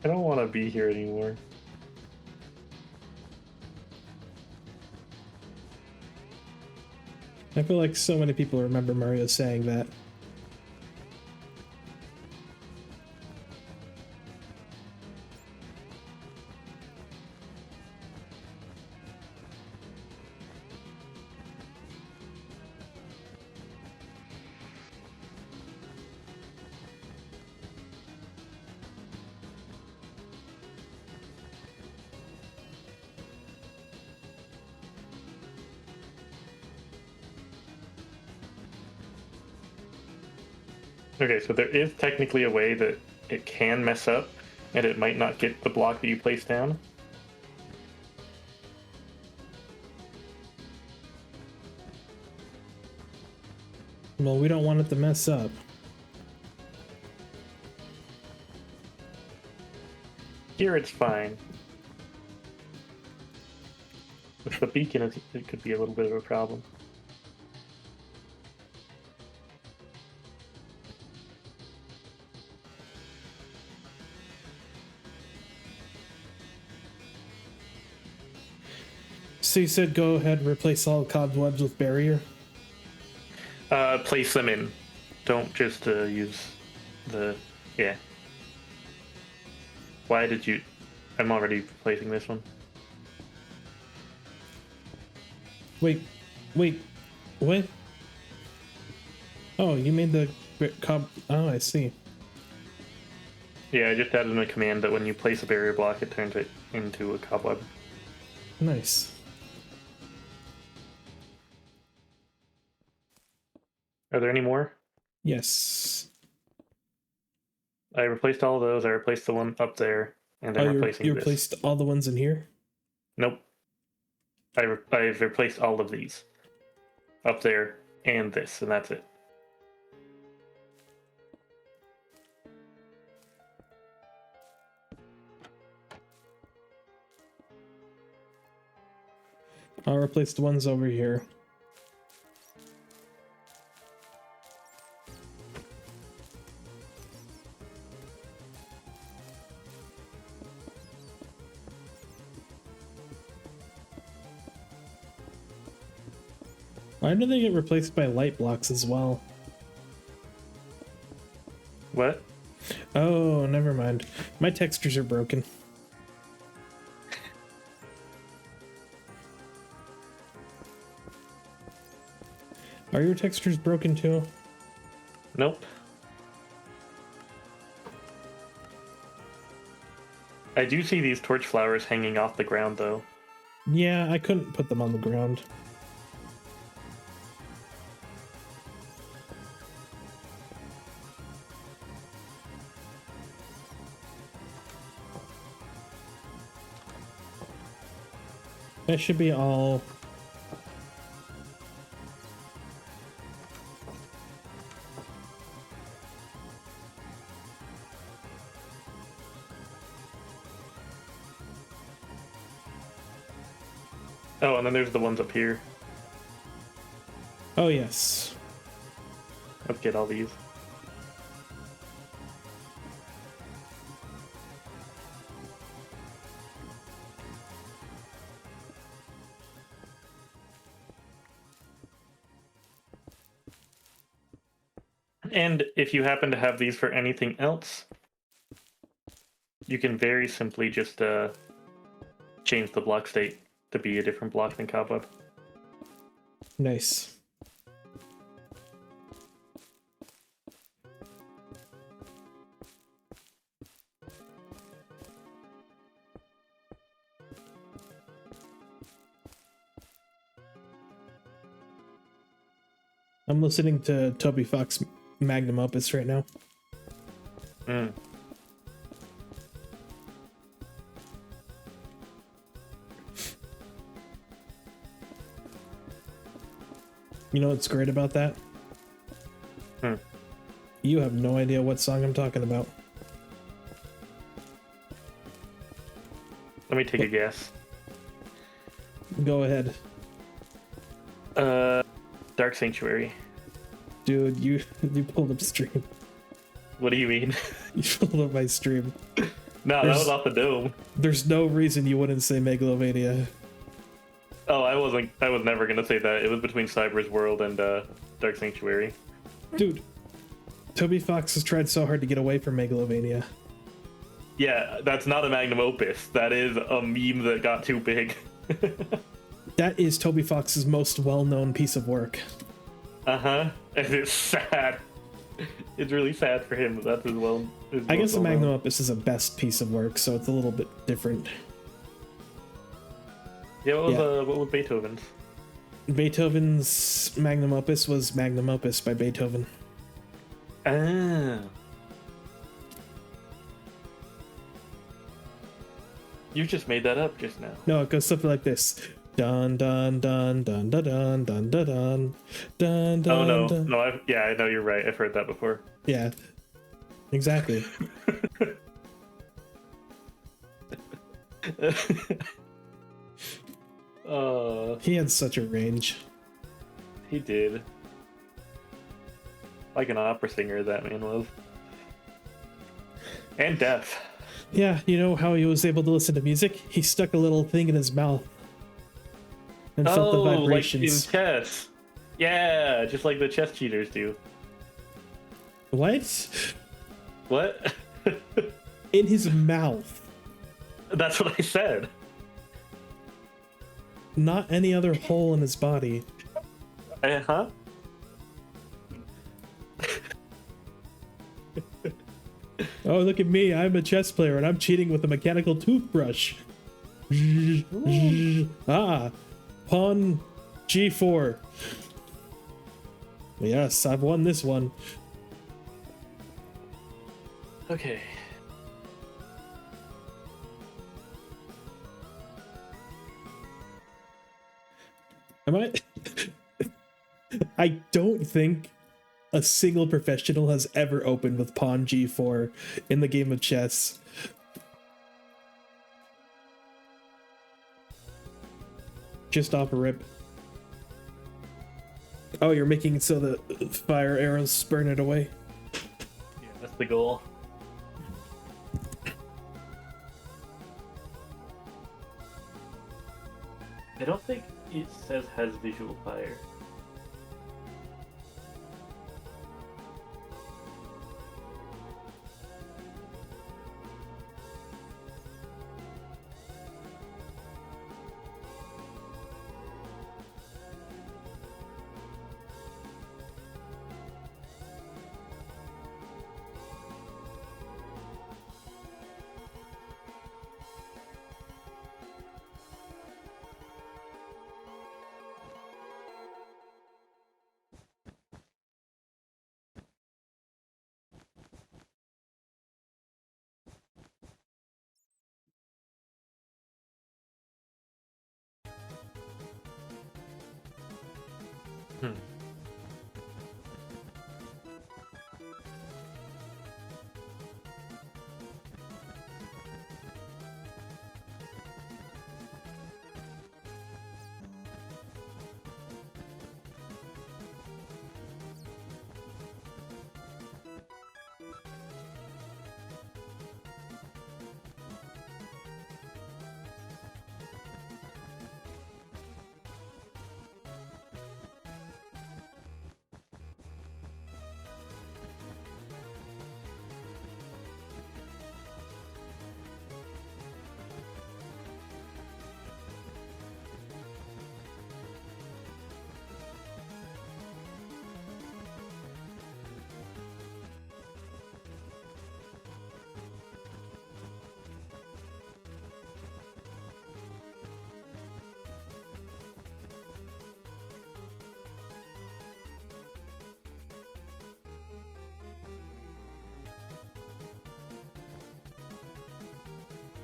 I don't want to be here anymore. I feel like so many people remember Mario saying that. Okay, so there is technically a way that it can mess up, and it might not get the block that you place down. Well, we don't want it to mess up. Here it's fine. With the beacon, it could be a little bit of a problem. So you said go ahead and replace all cobwebs with barrier? Place them in. Don't just use the... Yeah. Why did you... I'm already placing this one. Wait. What? Oh, you made the Oh, I see. Yeah, I just added a command that when you place a barrier block, it turns it into a cobweb. Nice. Are there any more? Yes. I replaced all of those. I replaced the one up there, and I'm replacing you this. replaced all the ones in here? Nope. I've replaced all of these. Up there, and this, and that's it. I'll replace the ones over here. Why do they get replaced by light blocks as well? What? Oh, never mind. My textures are broken. Are your textures broken too? Nope. I do see these torch flowers hanging off the ground, though. Yeah, I couldn't put them on the ground. That should be all. Oh, and then there's the ones up here. Oh, yes. Let's get all these. And if you happen to have these for anything else, you can very simply just change the block state to be a different block than Cobweb. Nice. I'm listening to Toby Fox Magnum Opus right now. Mm. You know what's great about that? You have no idea what song I'm talking about. Let me take a guess. Go ahead. Dark Sanctuary. Dude, you pulled up stream. What do you mean? You pulled up my stream. No, that was off the dome. There's no reason you wouldn't say Megalovania. Oh, I was never gonna say that. It was between Cyber's World and Dark Sanctuary. Dude, Toby Fox has tried so hard to get away from Megalovania. Yeah, that's not a magnum opus. That is a meme that got too big. That is Toby Fox's most well-known piece of work. Uh-huh. And it's sad. It's really sad for him. That's as well. I guess the magnum opus is a best piece of work, so it's a little bit different. Yeah, what was Beethoven's? Beethoven's magnum opus was Magnum Opus by Beethoven. Ah. You just made that up just now. No, it goes something like this. Dun dun dun dun dun dun dun dun dun dun dun. Oh no, dun. no, I know you're right. I've heard that before. Yeah, exactly. He had such a range. He did. Like an opera singer, that man was. And deaf. Yeah, you know how he was able to listen to music? He stuck a little thing in his mouth and felt the vibrations. Like in chess. Yeah, just like the chess cheaters do. What? What? In his mouth. That's what I said. Not any other hole in his body. Uh-huh. Oh, look at me. I'm a chess player and I'm cheating with a mechanical toothbrush. Ah, pawn g4. Yes, I've won this one. Okay. Am I? I don't think a single professional has ever opened with pawn g4 in the game of chess. Just off a rip. Oh, you're making it so the fire arrows burn it away. Yeah, that's the goal. I don't think it says has visual fire. Hmm.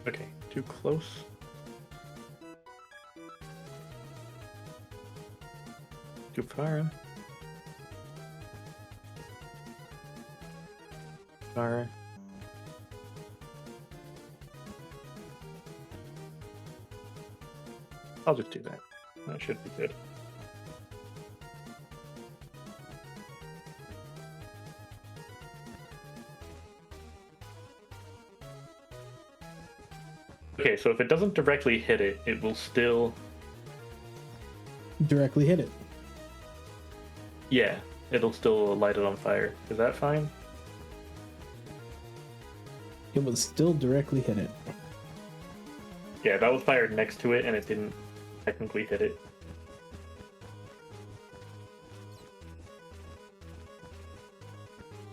Okay, too close. Too far. Far. I'll just do that. That should be good. Okay, so if it doesn't directly hit it, it will still... Directly hit it. Yeah, it'll still light it on fire. Is that fine? It will still directly hit it. Yeah, that was fired next to it and it didn't technically hit it.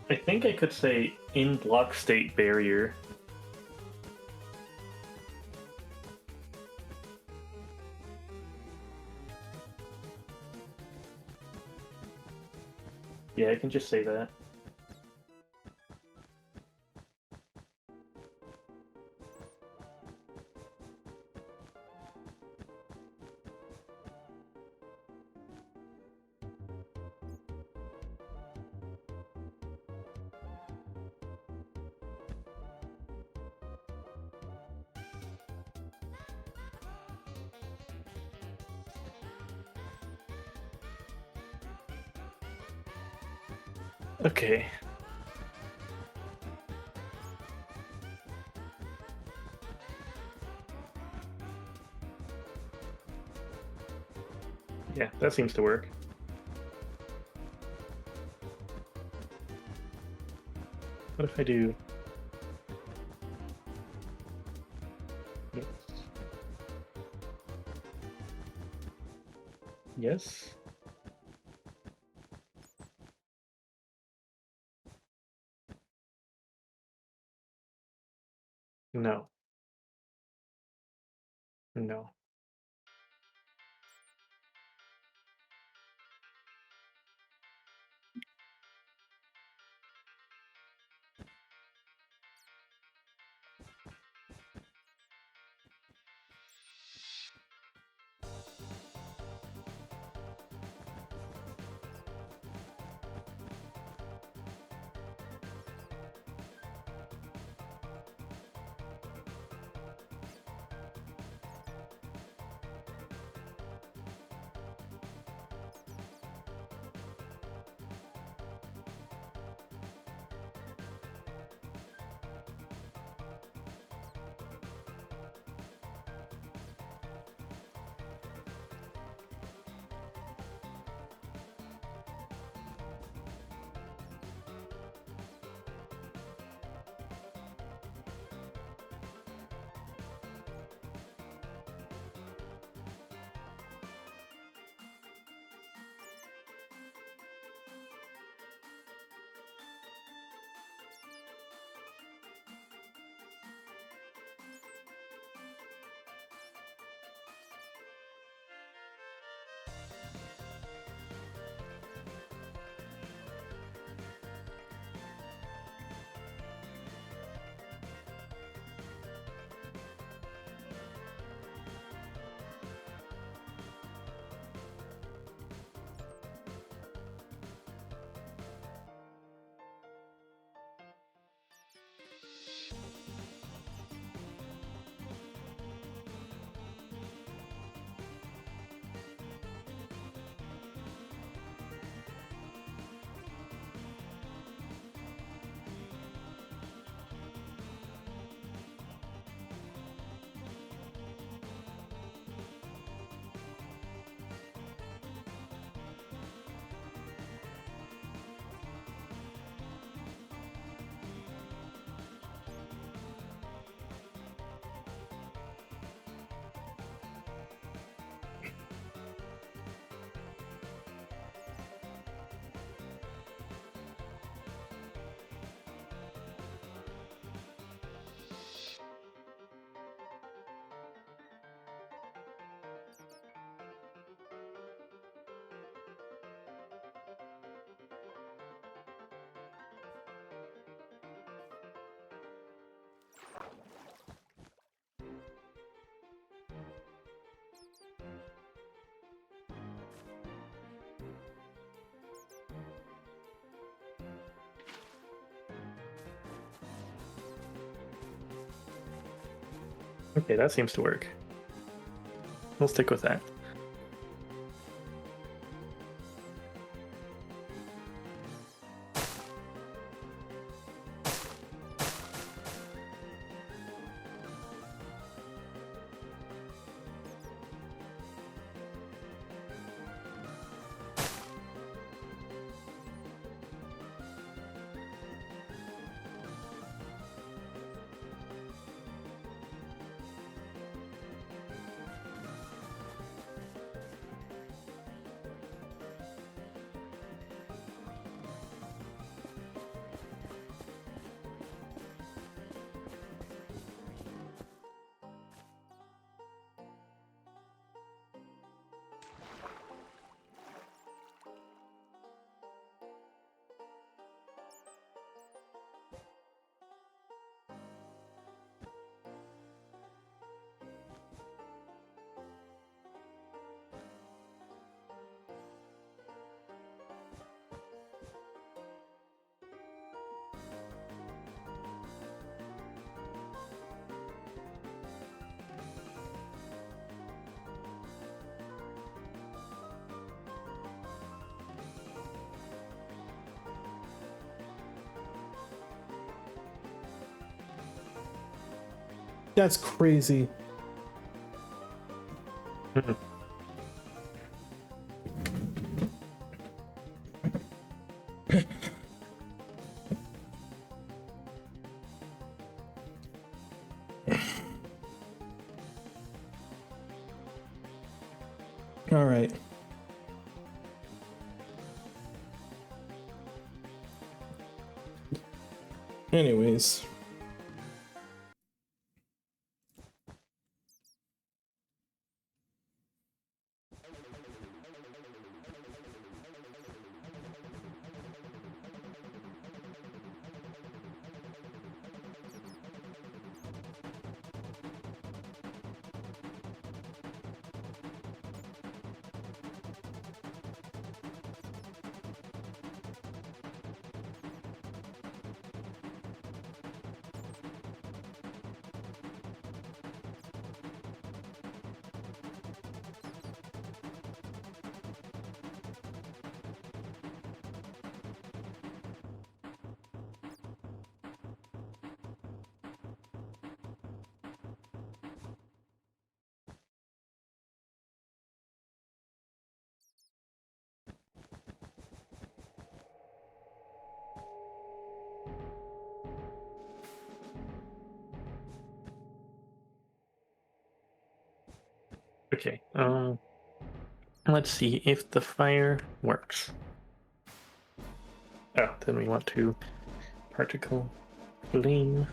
I think I could say in block state barrier. Yeah, I can just say that. Okay. Yeah, that seems to work. What if I do... Yes. Yes. No. No. Okay, that seems to work. We'll stick with that. That's crazy. All right. Anyways. Okay. Let's see if the fire works. Oh, then we want to particle flame.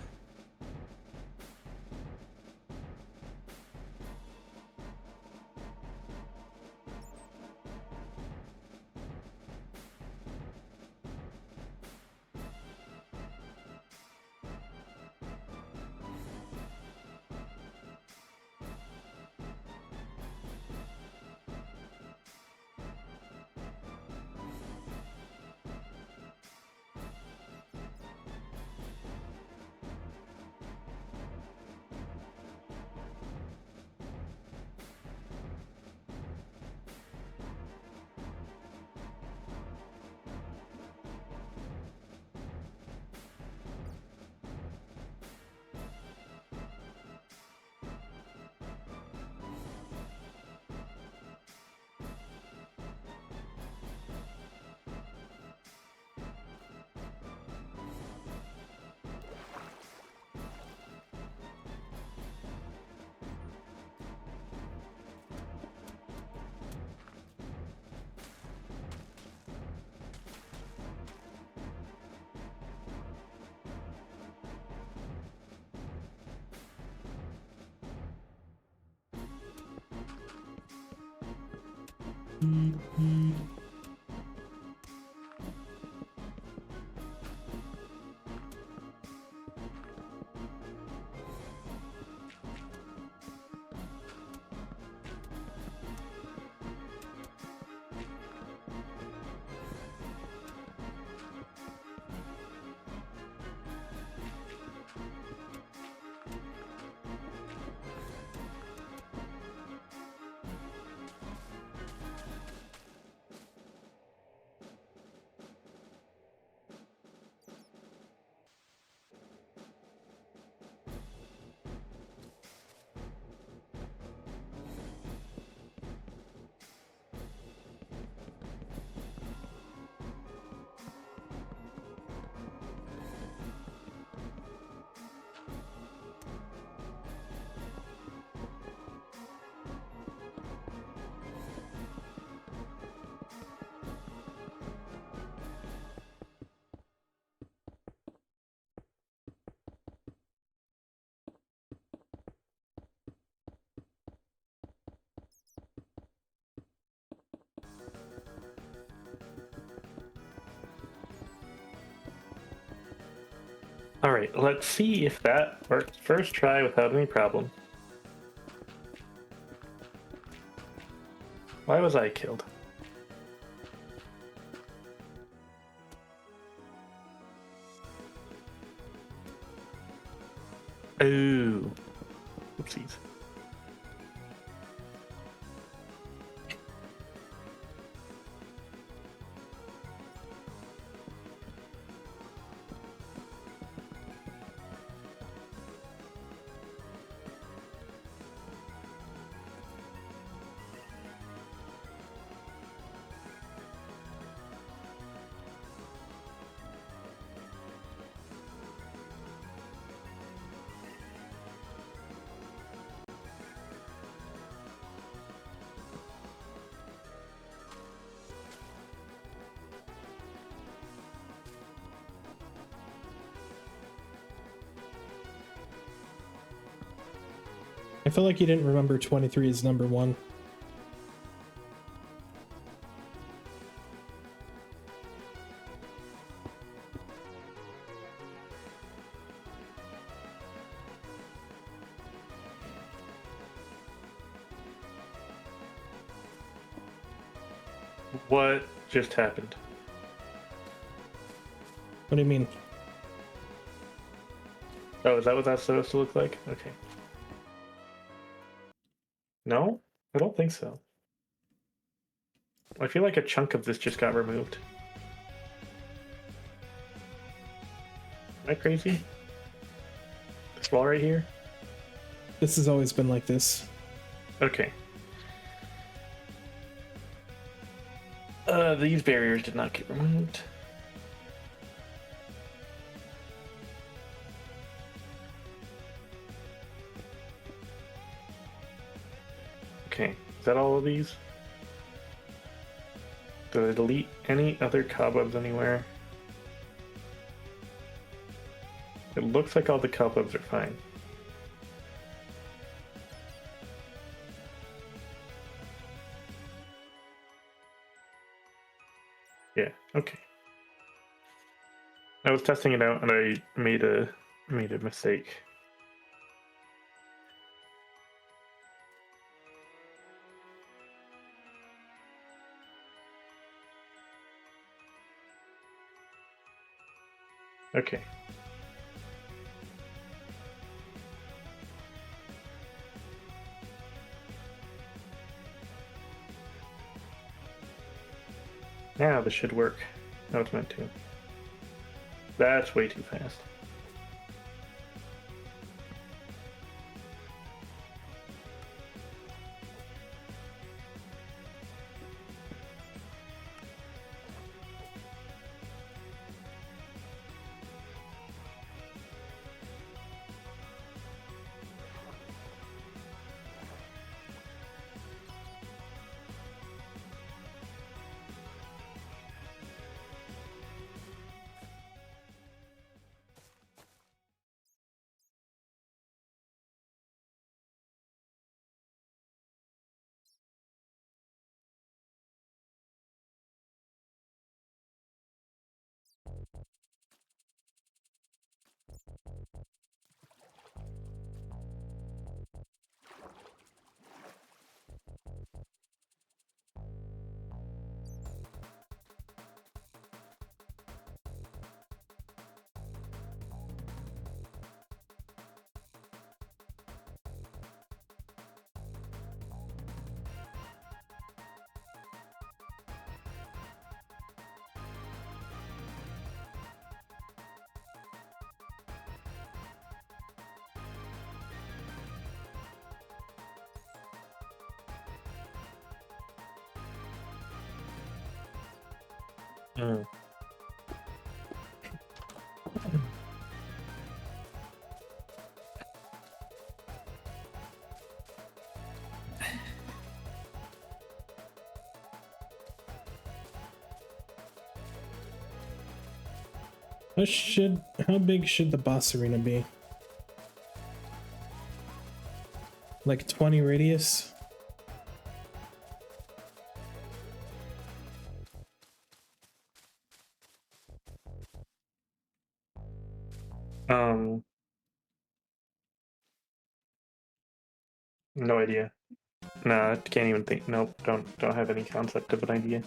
All right, let's see if that works. First try without any problem. Why was I killed? Oh, oopsies. I feel like you didn't remember 23 is number 1. What just happened? What do you mean? Oh, is that what that's supposed to look like? Okay. No? I don't think so. I feel like a chunk of this just got removed. Am I crazy? This wall right here? This has always been like this. Okay. These barriers did not get removed. Okay, is that all of these? Did I delete any other cobwebs anywhere? It looks like all the cobwebs are fine. Yeah, okay. I was testing it out and I made a mistake. Okay. Now this should work. No, it's meant to. That's way too fast. Mm. How big should the boss arena be? Like 20 radius? Um, no idea. Nah, can't even think. Nope, don't have any concept of an idea.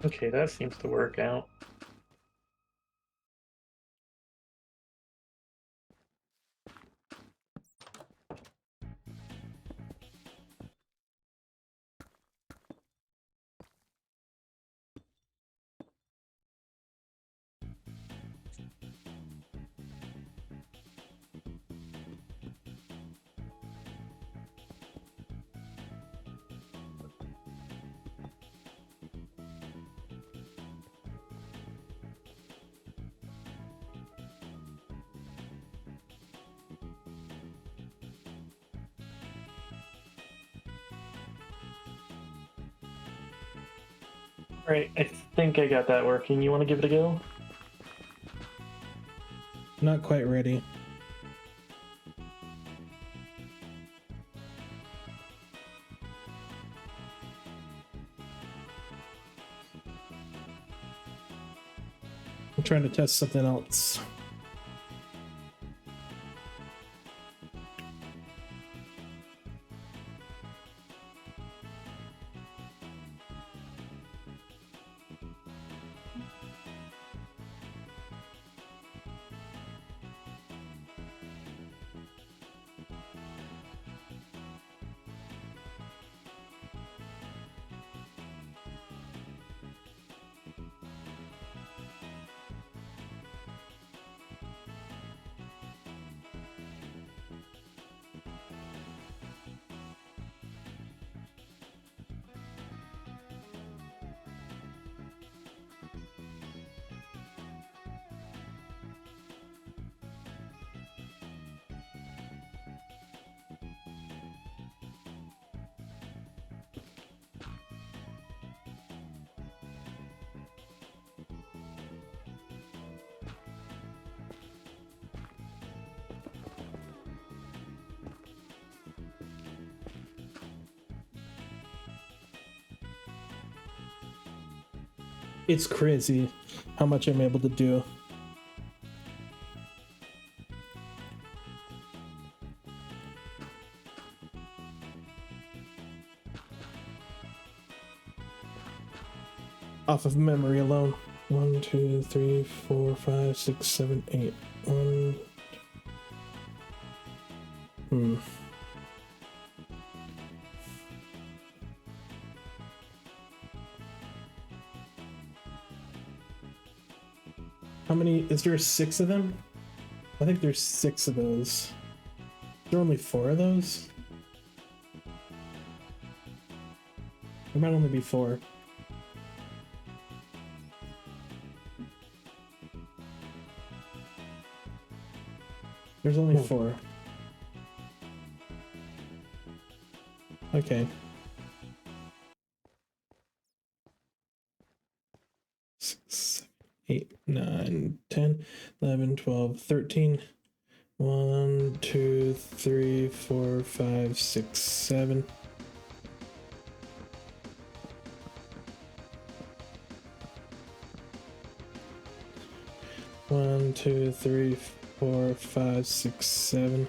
Okay, that seems to work out. Right, I think I got that working. You want to give it a go? Not quite ready. I'm trying to test something else. It's crazy how much I'm able to do. Off of memory alone. 1, 2, 3, 4, 5, 6, 7, 8. How many? Is there 6 of them? I think there's 6 of those. Is there only 4 of those? There might only be 4. There's only 4. Okay. 6, 7, 8, 9, 10, 11, 12, 13. 1, 2, 3, 4, 5, 6, 7. One, 2, 3, 4, 5, 6, 7.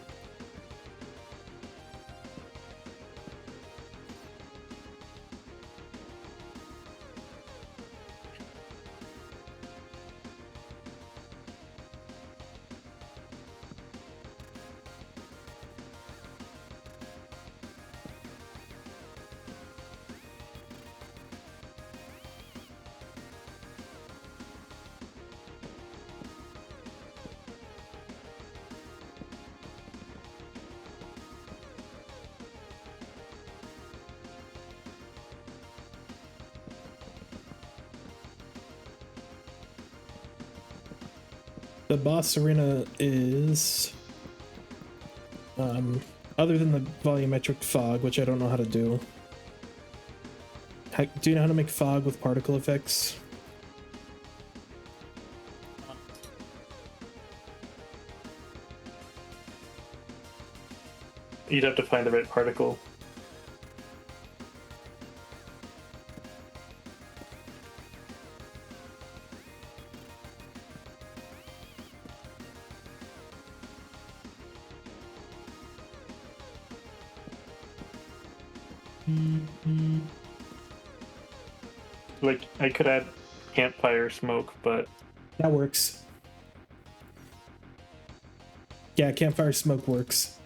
The boss arena is, other than the volumetric fog, which I don't know how to do. Do you know how to make fog with particle effects? You'd have to find the right particle. Like, I could add campfire smoke, but... That works. Yeah, campfire smoke works.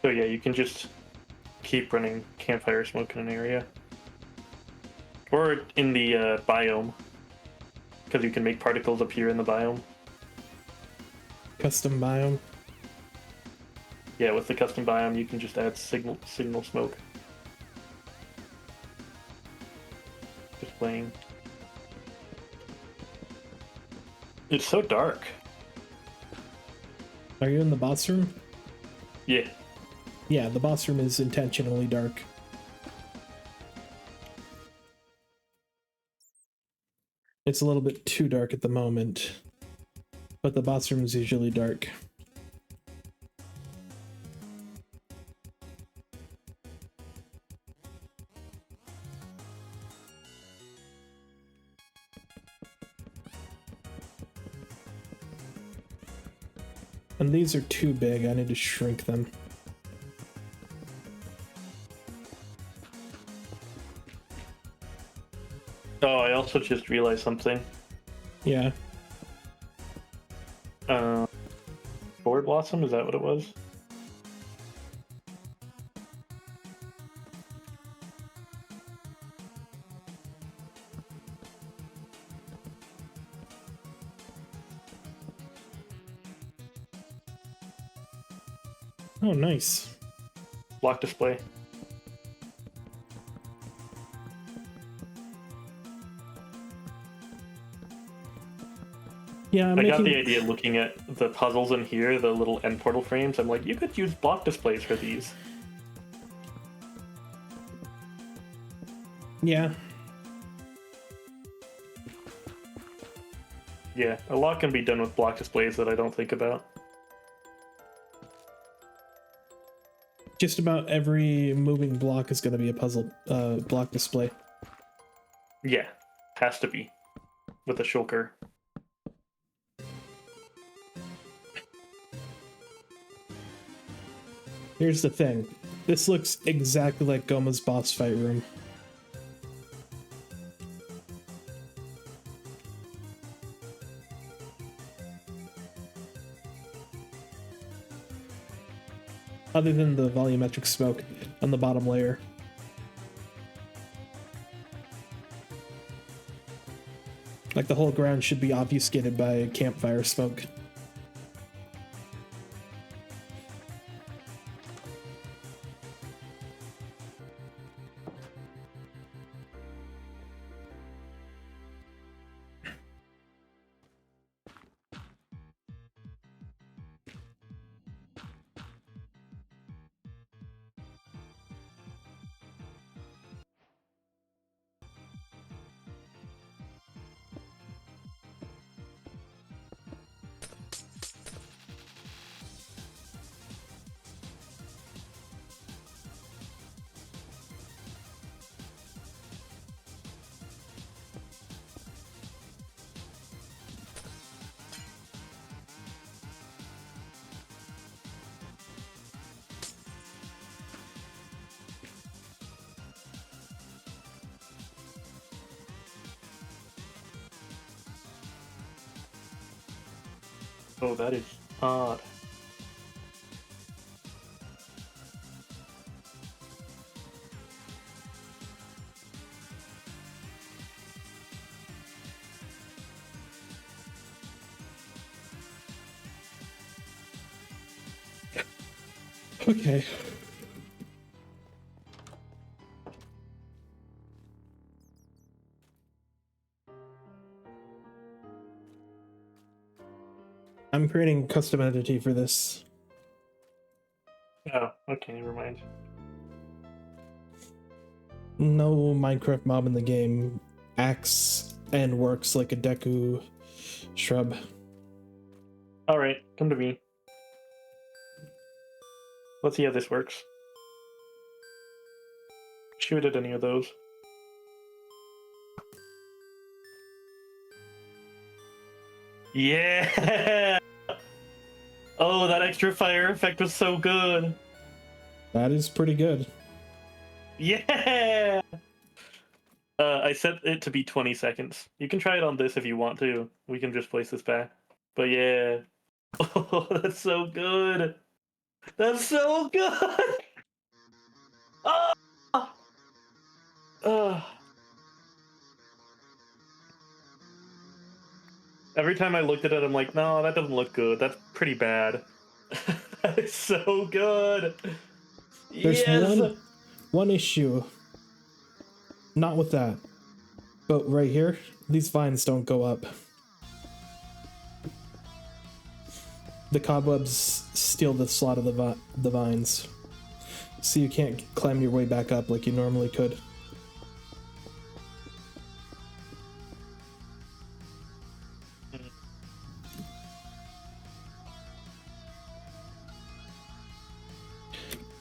So yeah, you can just keep running campfire smoke in an area. Or in the biome. Because you can make particles appear in the biome. Custom biome. Yeah, with the custom biome, you can just add signal smoke. Just playing. It's so dark. Are you in the boss room? Yeah. Yeah, the boss room is intentionally dark. It's a little bit too dark at the moment, but the boss room is usually dark. And these are too big, I need to shrink them. Oh, I also just realized something. Yeah. Board Blossom, is that what it was? Oh, nice. Block display. Yeah, I got the idea looking at the puzzles in here, the little end portal frames. I'm like, you could use block displays for these. Yeah. Yeah, a lot can be done with block displays that I don't think about. Just about every moving block is going to be a puzzle block display. Yeah, has to be. With a shulker. Here's the thing. This looks exactly like Goma's boss fight room. Other than the volumetric smoke on the bottom layer. Like the whole ground should be obfuscated by campfire smoke. Oh, that is odd. Okay. I'm creating custom entity for this. Oh, okay, never mind. No Minecraft mob in the game acts and works like a Deku shrub. Alright, come to me. Let's see how this works. Shoot at any of those. Yeah! Oh, that extra fire effect was so good. That is pretty good. Yeah! I set it to be 20 seconds. You can try it on this if you want to. We can just place this back. But yeah. Oh, that's so good. That's so good! Oh! Oh. Every time I looked at it, I'm like, no, that doesn't look good. That's pretty bad. That is so good. There's Yes! one issue. Not with that. But right here, these vines don't go up. The cobwebs steal the slot of the vines. So you can't climb your way back up like you normally could.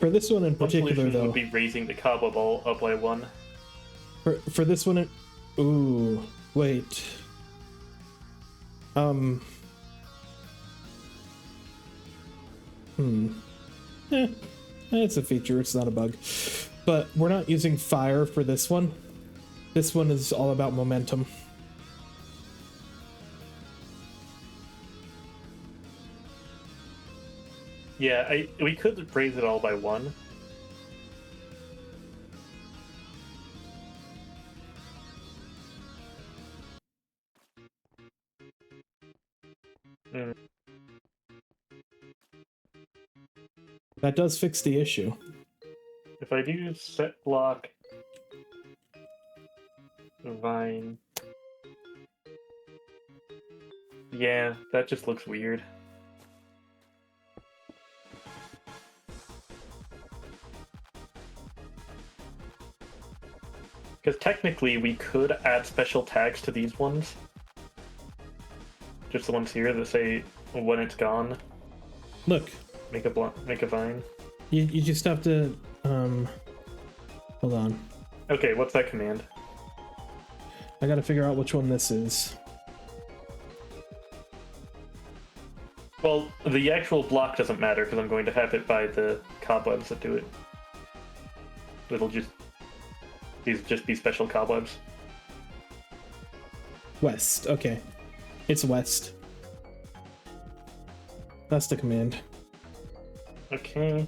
For this one in One particular, solution though, would be raising the cobweb ball up by 1. for this one, ooh, wait. It's a feature, it's not a bug. But we're not using fire for this one. This one is all about momentum. Yeah, we could raise it all by 1. That does fix the issue. If I do set block vine, yeah, that just looks weird. Because technically we could add special tags to these ones. Just the ones here that say when it's gone. Look, Make a vine. you just have to, hold on. Okay, what's that command? I gotta figure out which one this is. Well, the actual block doesn't matter because I'm going to have it by the cobwebs that do it. It'll just these just be special cobwebs. West, okay. It's west. That's the command. Okay.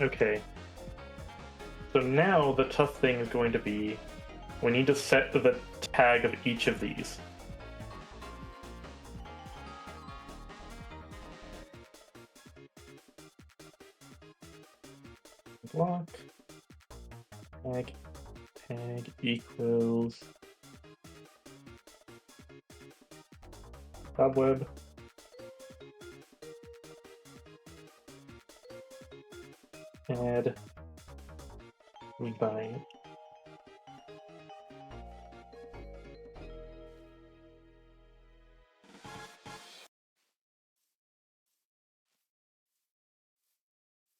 Okay. So now the tough thing is going to be we need to set the tag of each of these. Block tag equals cobweb add vine.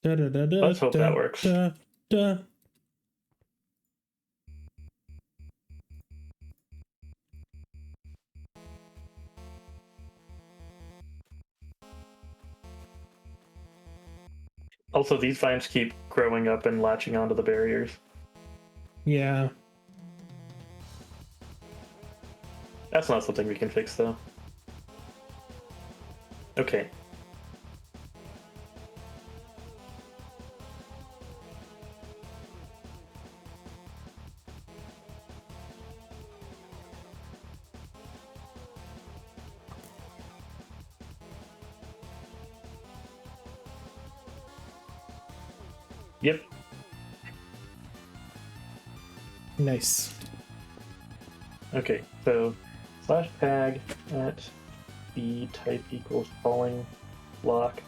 Let's hope that works. Also, these vines keep growing up and latching onto the barriers. Yeah. That's not something we can fix, though. Okay. Yep. Nice. Okay, so slash tag at b type equals falling block,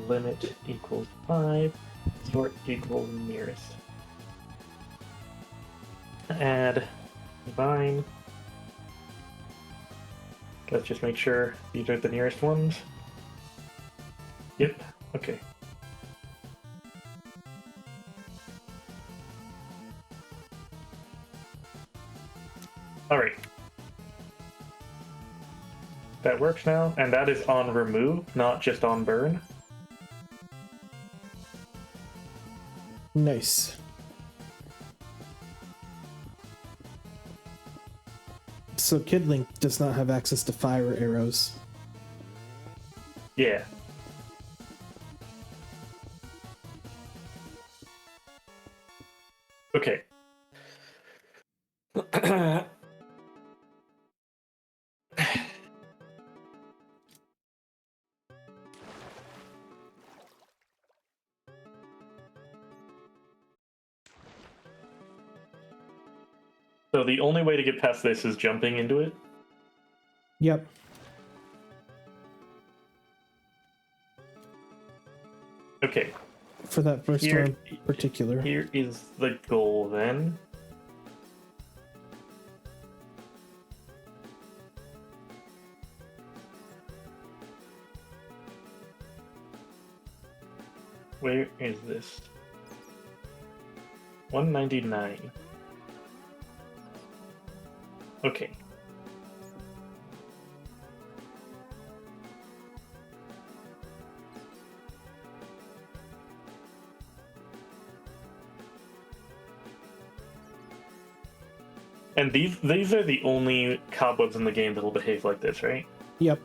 limit equals 5, sort equals nearest. Add vine. Let's just make sure these are the nearest ones. Yep, okay. Alright. That works now, and that is on remove, not just on burn. Nice. So Kid Link does not have access to fire arrows. Yeah. Okay. So the only way to get past this is jumping into it. Yep. Okay. For that first Here- one in particular. Here is the goal then. Where is this? 199. Okay. And these are the only cobwebs in the game that will behave like this, right? Yep.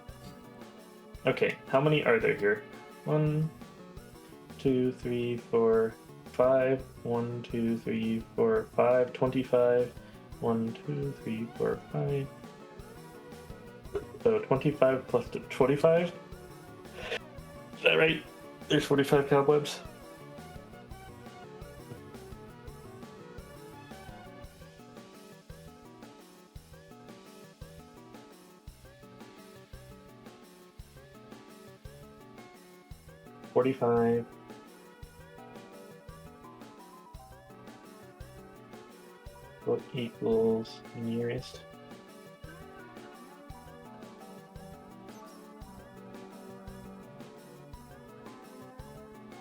Okay, how many are there here? 1, 2, 3, 4, 5. 1, 2, 3, 4, 5. 25. 1, 2, 3, 4, 5. So 25 plus 25? Is that right? There's 45 cobwebs? $45. What equals nearest?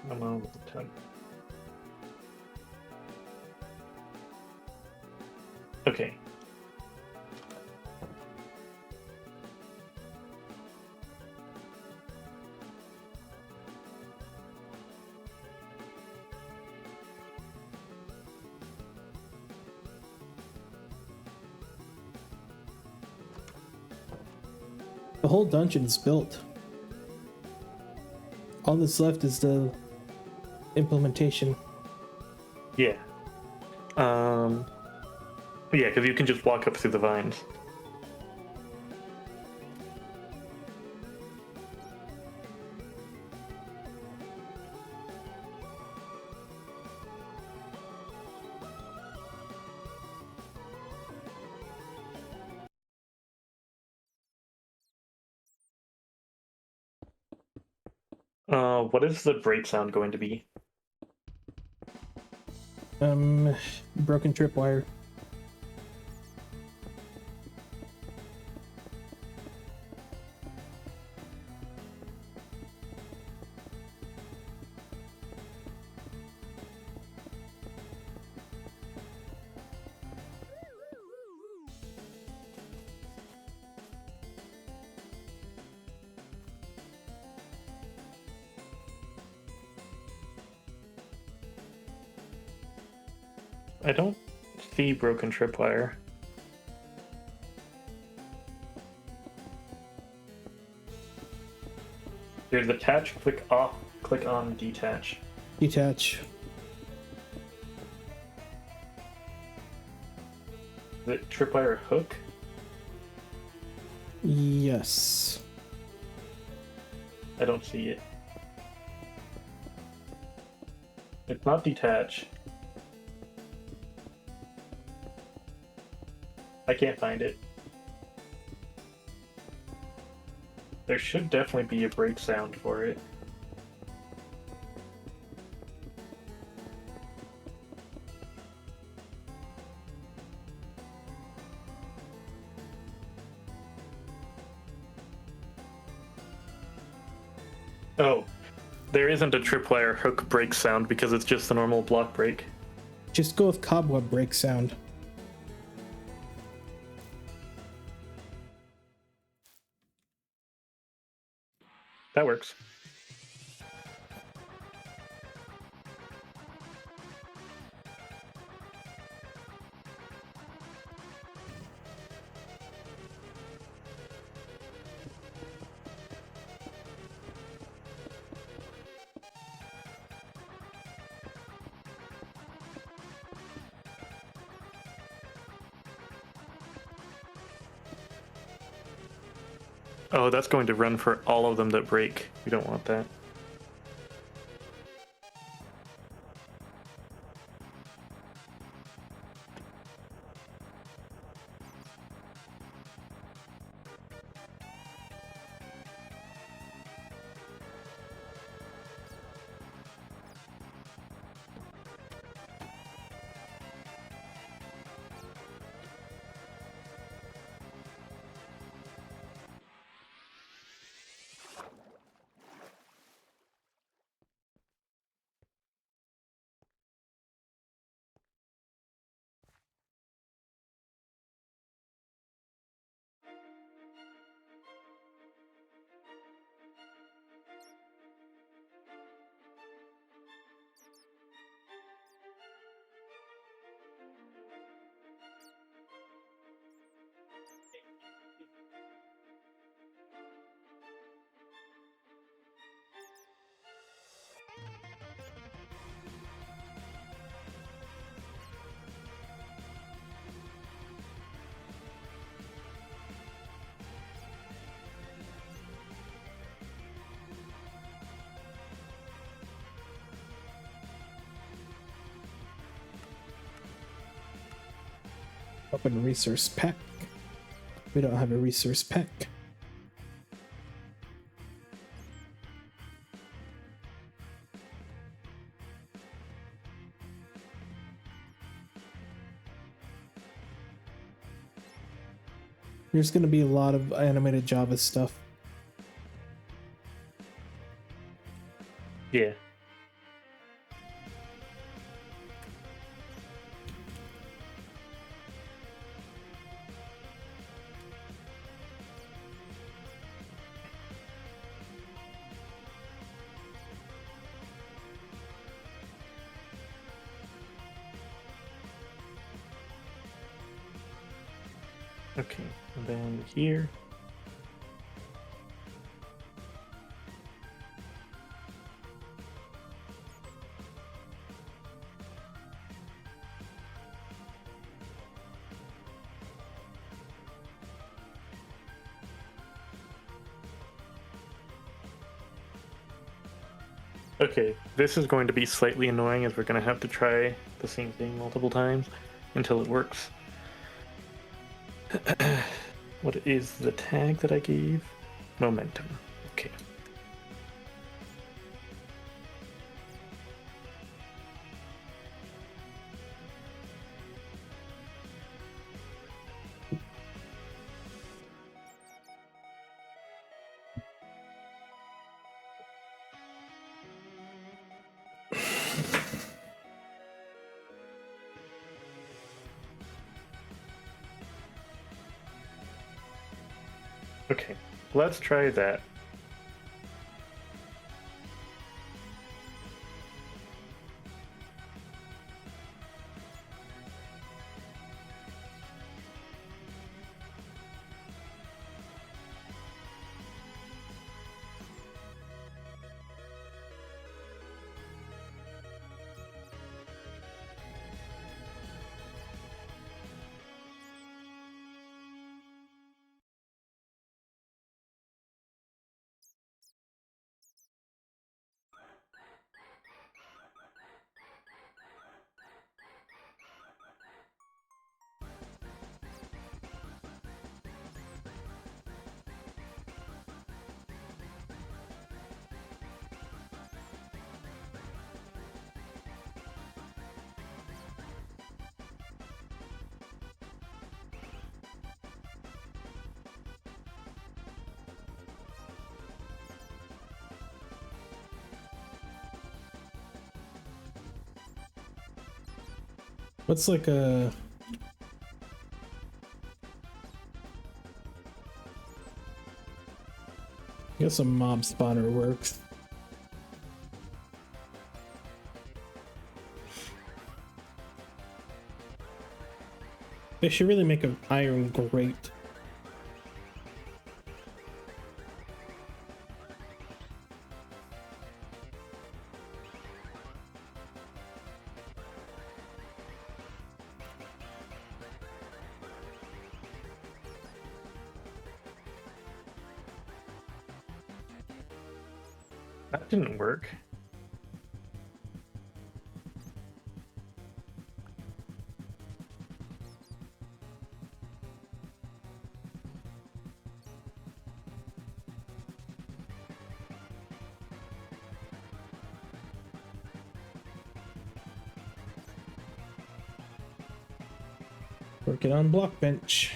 I'm on with the 10. Okay. The whole dungeon's built. All that's left is the implementation. Yeah. Yeah, because you can just walk up through the vines. What is the break sound going to be? Broken tripwire. I don't see broken tripwire. There's attach, click off, click on detach. Detach. The tripwire hook? Yes. I don't see it. It's not detach. I can't find it. There should definitely be a break sound for it. Oh, there isn't a tripwire hook break sound because it's just the normal block break. Just go with cobweb break sound. That works. Oh, that's going to run for all of them that break. We don't want that. Open resource pack. We don't have a resource pack. There's going to be a lot of animated Java stuff. Yeah. Okay, and then here. Okay, this is going to be slightly annoying as we're going to have to try the same thing multiple times until it works. What is the tag that I gave? Momentum. Okay. Okay, let's try that. What's like a... I guess a mob spawner works. They should really make an iron grate. That didn't work. Working on block bench.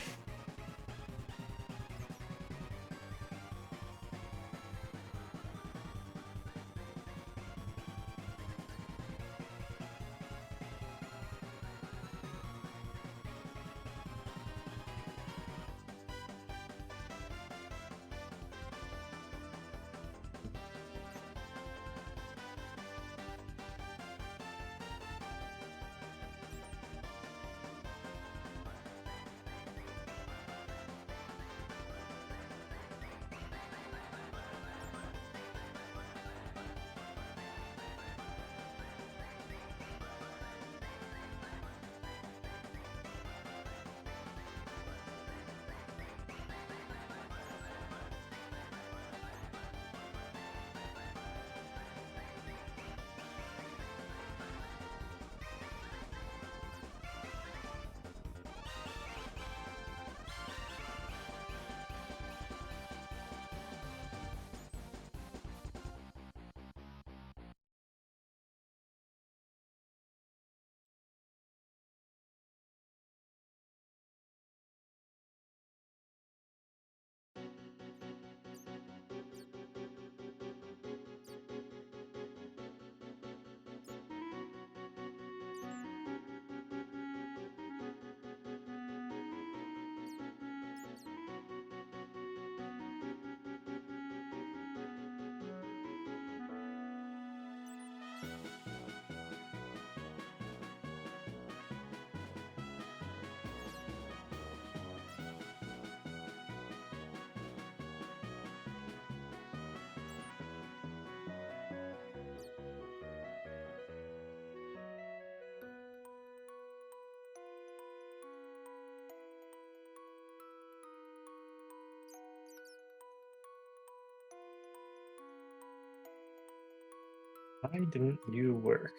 Why didn't you work?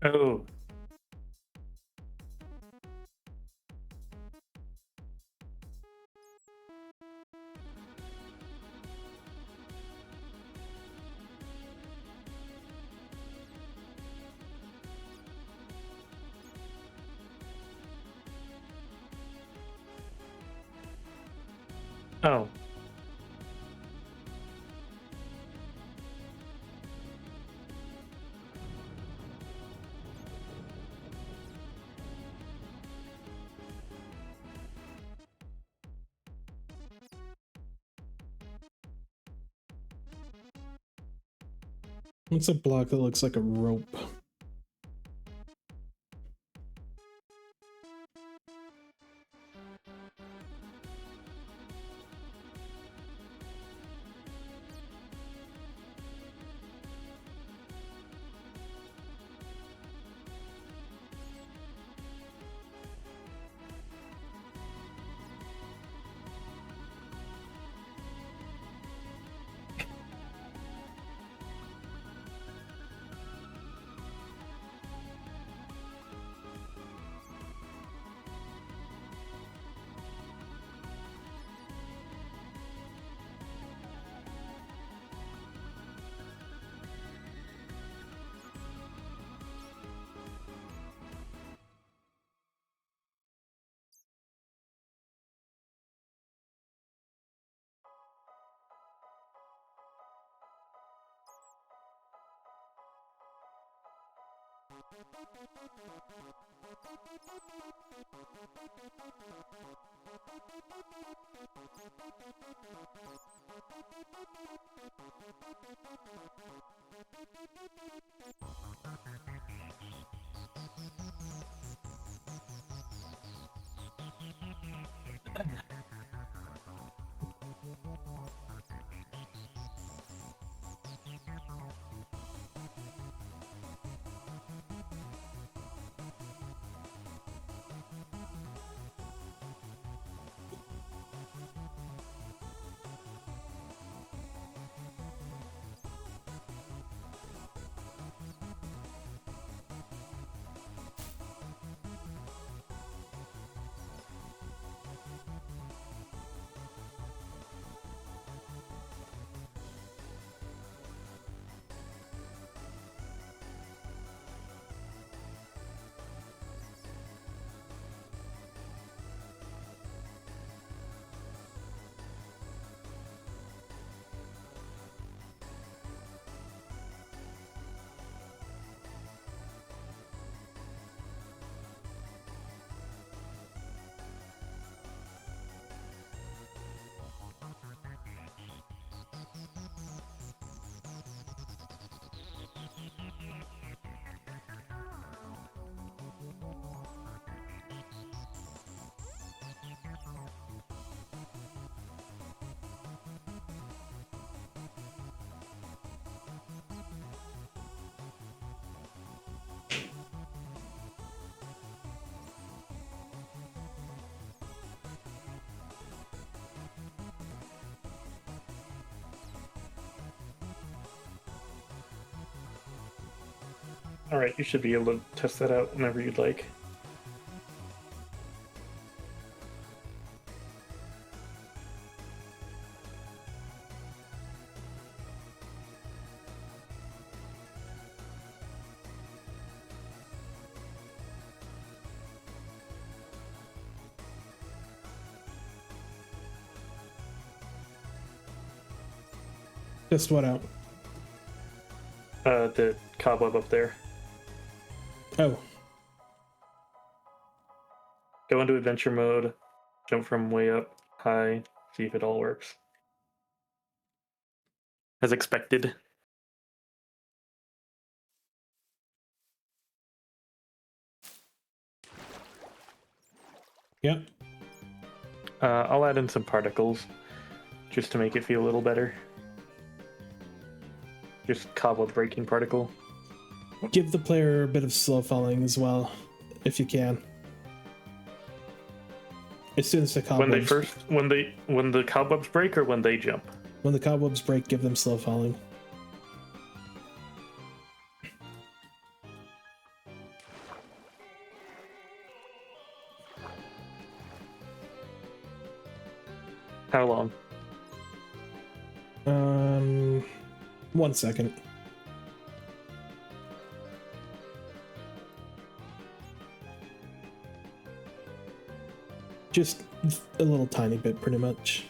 Oh, oh. What's a block that looks like a rope? All right, you should be able to test that out whenever you'd like. Just what out? The cobweb up there. Oh, Go into adventure mode, jump from way up high, see if it all works. as expected. Yep. I'll add in some particles just to make it feel a little better. Just cobweb breaking particle. Give the player a bit of slow falling as well, if you can. As soon as the cobwebs... When the cobwebs break or when they jump? When the cobwebs break, give them slow falling. How long? 1 second. Just a little tiny bit, pretty much.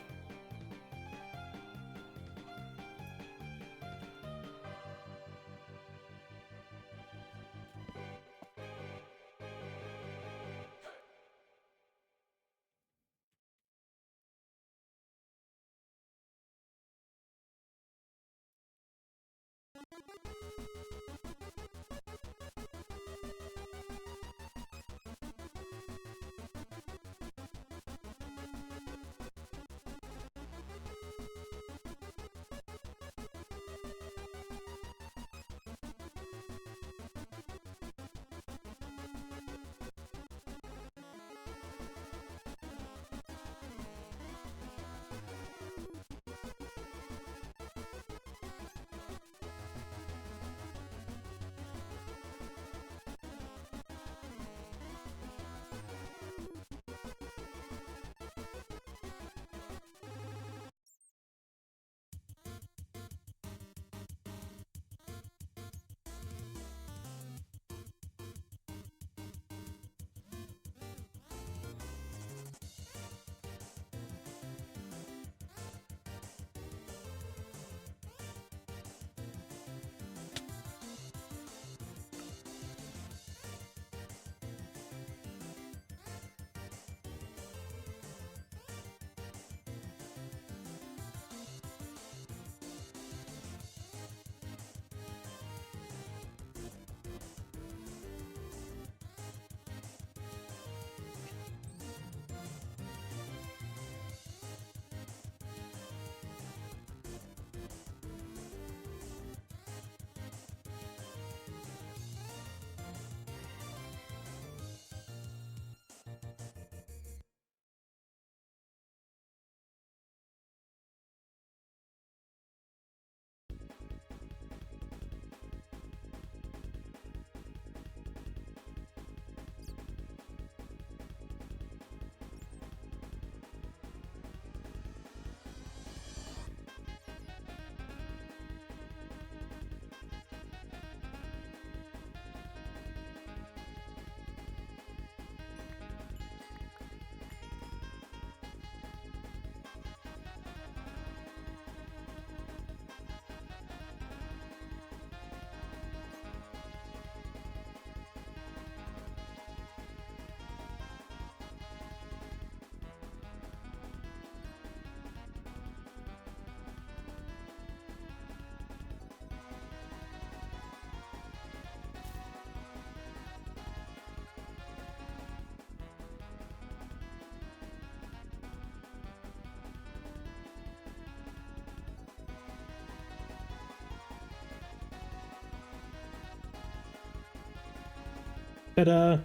Ta-da!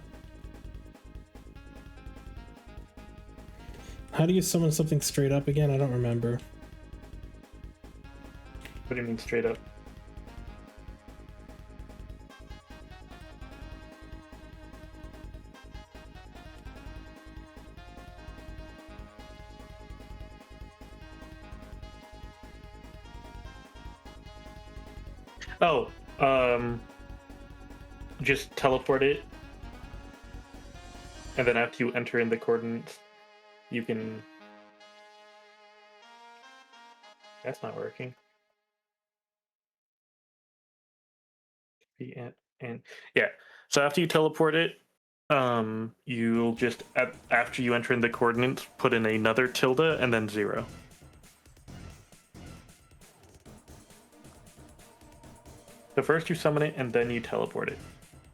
How do you summon something straight up again? I don't remember. What do you mean straight up? Oh, just teleport it, and then after you enter in the coordinates, you can... That's not working. And yeah, so after you teleport it, you'll just after you enter in the coordinates, put in another tilde and then 0. So first you summon it and then you teleport it.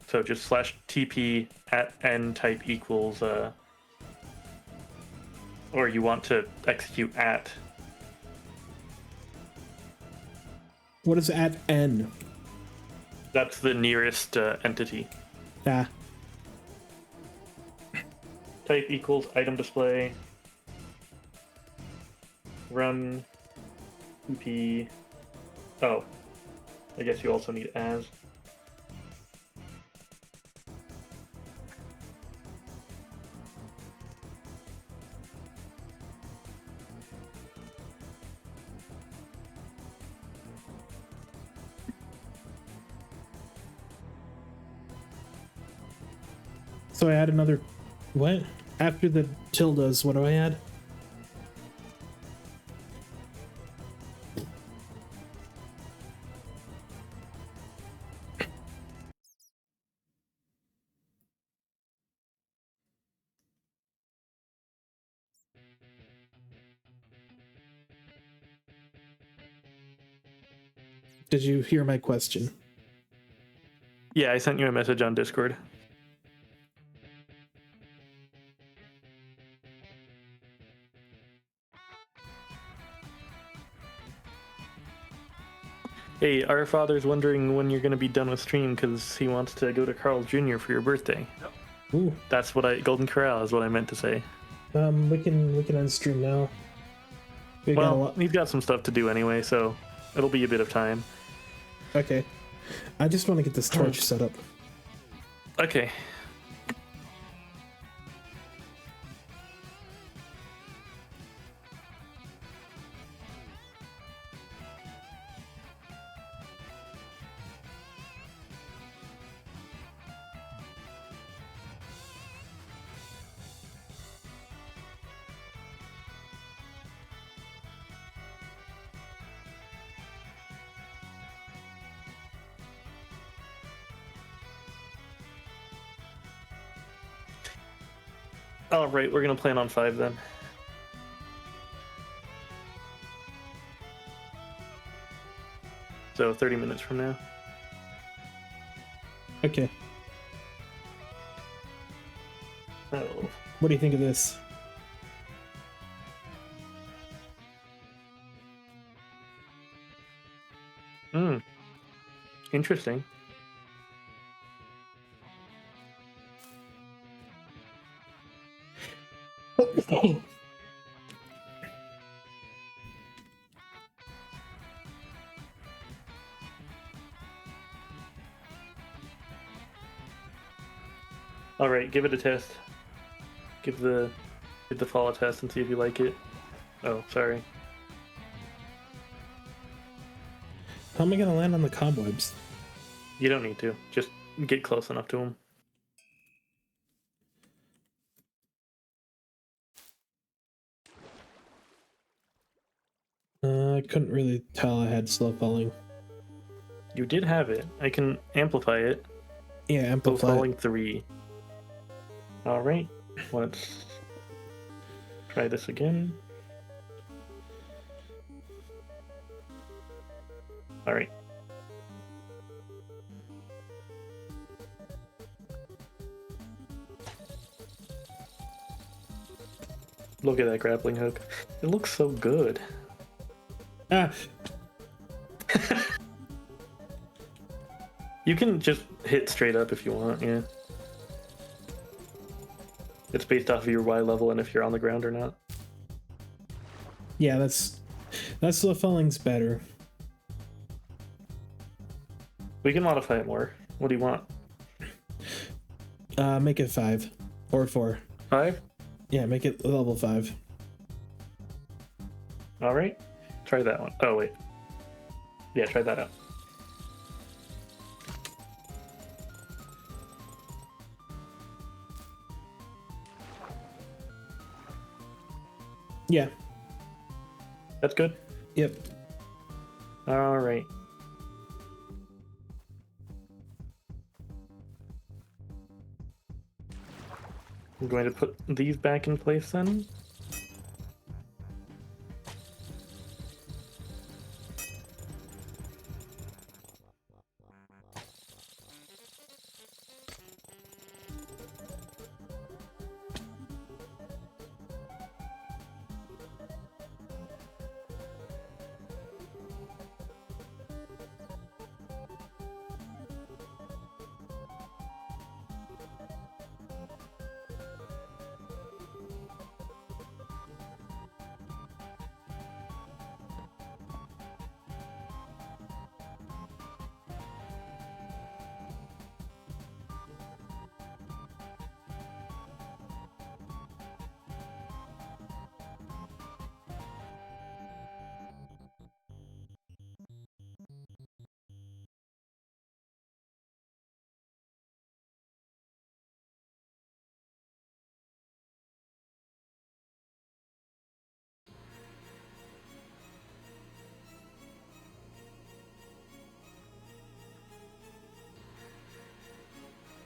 So just slash TP at N type equals, or you want to execute at. What is at N? That's the nearest entity. Ah. Type equals item display. Run. TP. Oh. I guess you also need as. So I add another. What? After the tildes, what do I add? Did you hear my question? Yeah, I sent you a message on Discord. Hey, our father's wondering when you're going to be done with stream because he wants to go to Carl's Jr. for your birthday. Ooh. That's what Golden Corral is what I meant to say. We can end stream now. Well, he's got some stuff to do anyway, so it'll be a bit of time. Okay. I just want to get this torch set up. Okay. All right, we're gonna plan on 5 then. So 30 minutes from now. Okay. Oh. What do you think of this? Interesting. All right, give it a test. Give the fall a test and see if you like it. Oh, sorry. How am I gonna land on the cobwebs? You don't need to. Just get close enough to him. I couldn't really tell I had slow falling. You did have it. I can amplify it. Yeah, Slow amplify. falling 3. All right, let's try this again. All right. Look at that grappling hook. It looks so good. Ah, You can just hit straight up if you want, yeah. It's based off of your Y level and if you're on the ground or not. yeah, that's slow falling's better. We can modify it more. What do you want? Make it 5 or 4. 5? Yeah, make it level 5. All right. Try that one. Oh, wait. Yeah, try that out. Yeah. That's good. Yep. All right. I'm going to put these back in place then.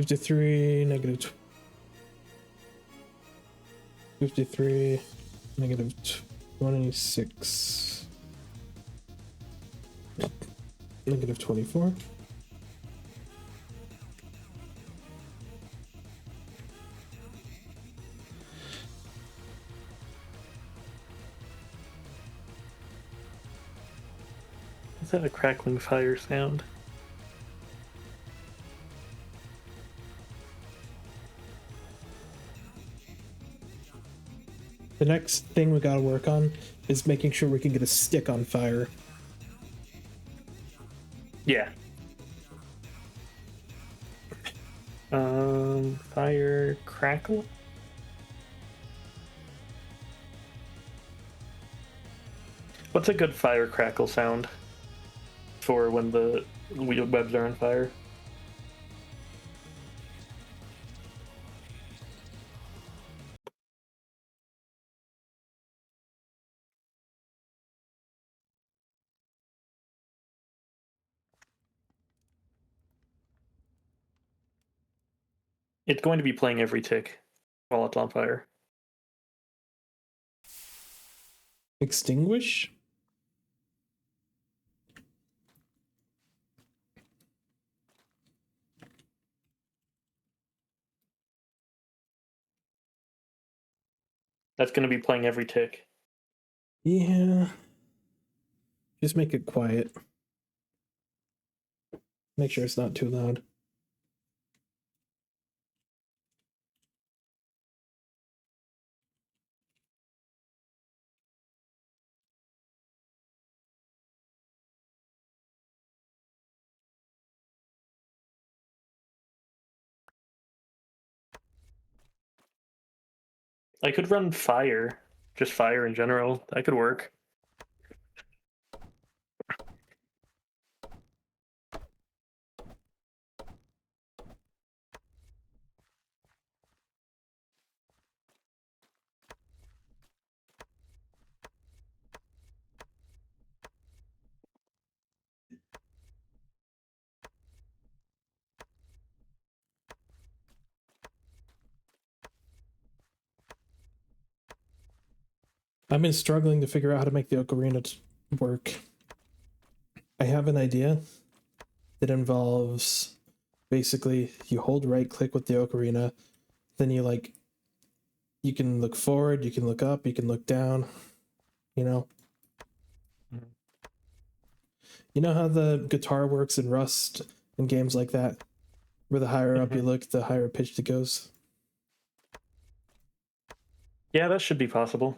53, negative 53, negative 26, negative 24. Is that a crackling fire sound? The next thing we gotta work on is making sure we can get a stick on fire. Yeah. Fire crackle? What's a good fire crackle sound for when the webs are on fire? It's going to be playing every tick while it's on fire. Extinguish? That's going to be playing every tick. Yeah. Just make it quiet. Make sure it's not too loud. I could run fire, just fire in general. That could work. I've been struggling to figure out how to make the ocarina work. I have an idea that involves basically you hold right click with the ocarina, then you can look forward, you can look up, you can look down, you know? Mhm. You know how the guitar works in Rust and games like that? Where the higher up you look, the higher pitched it goes. Yeah, that should be possible.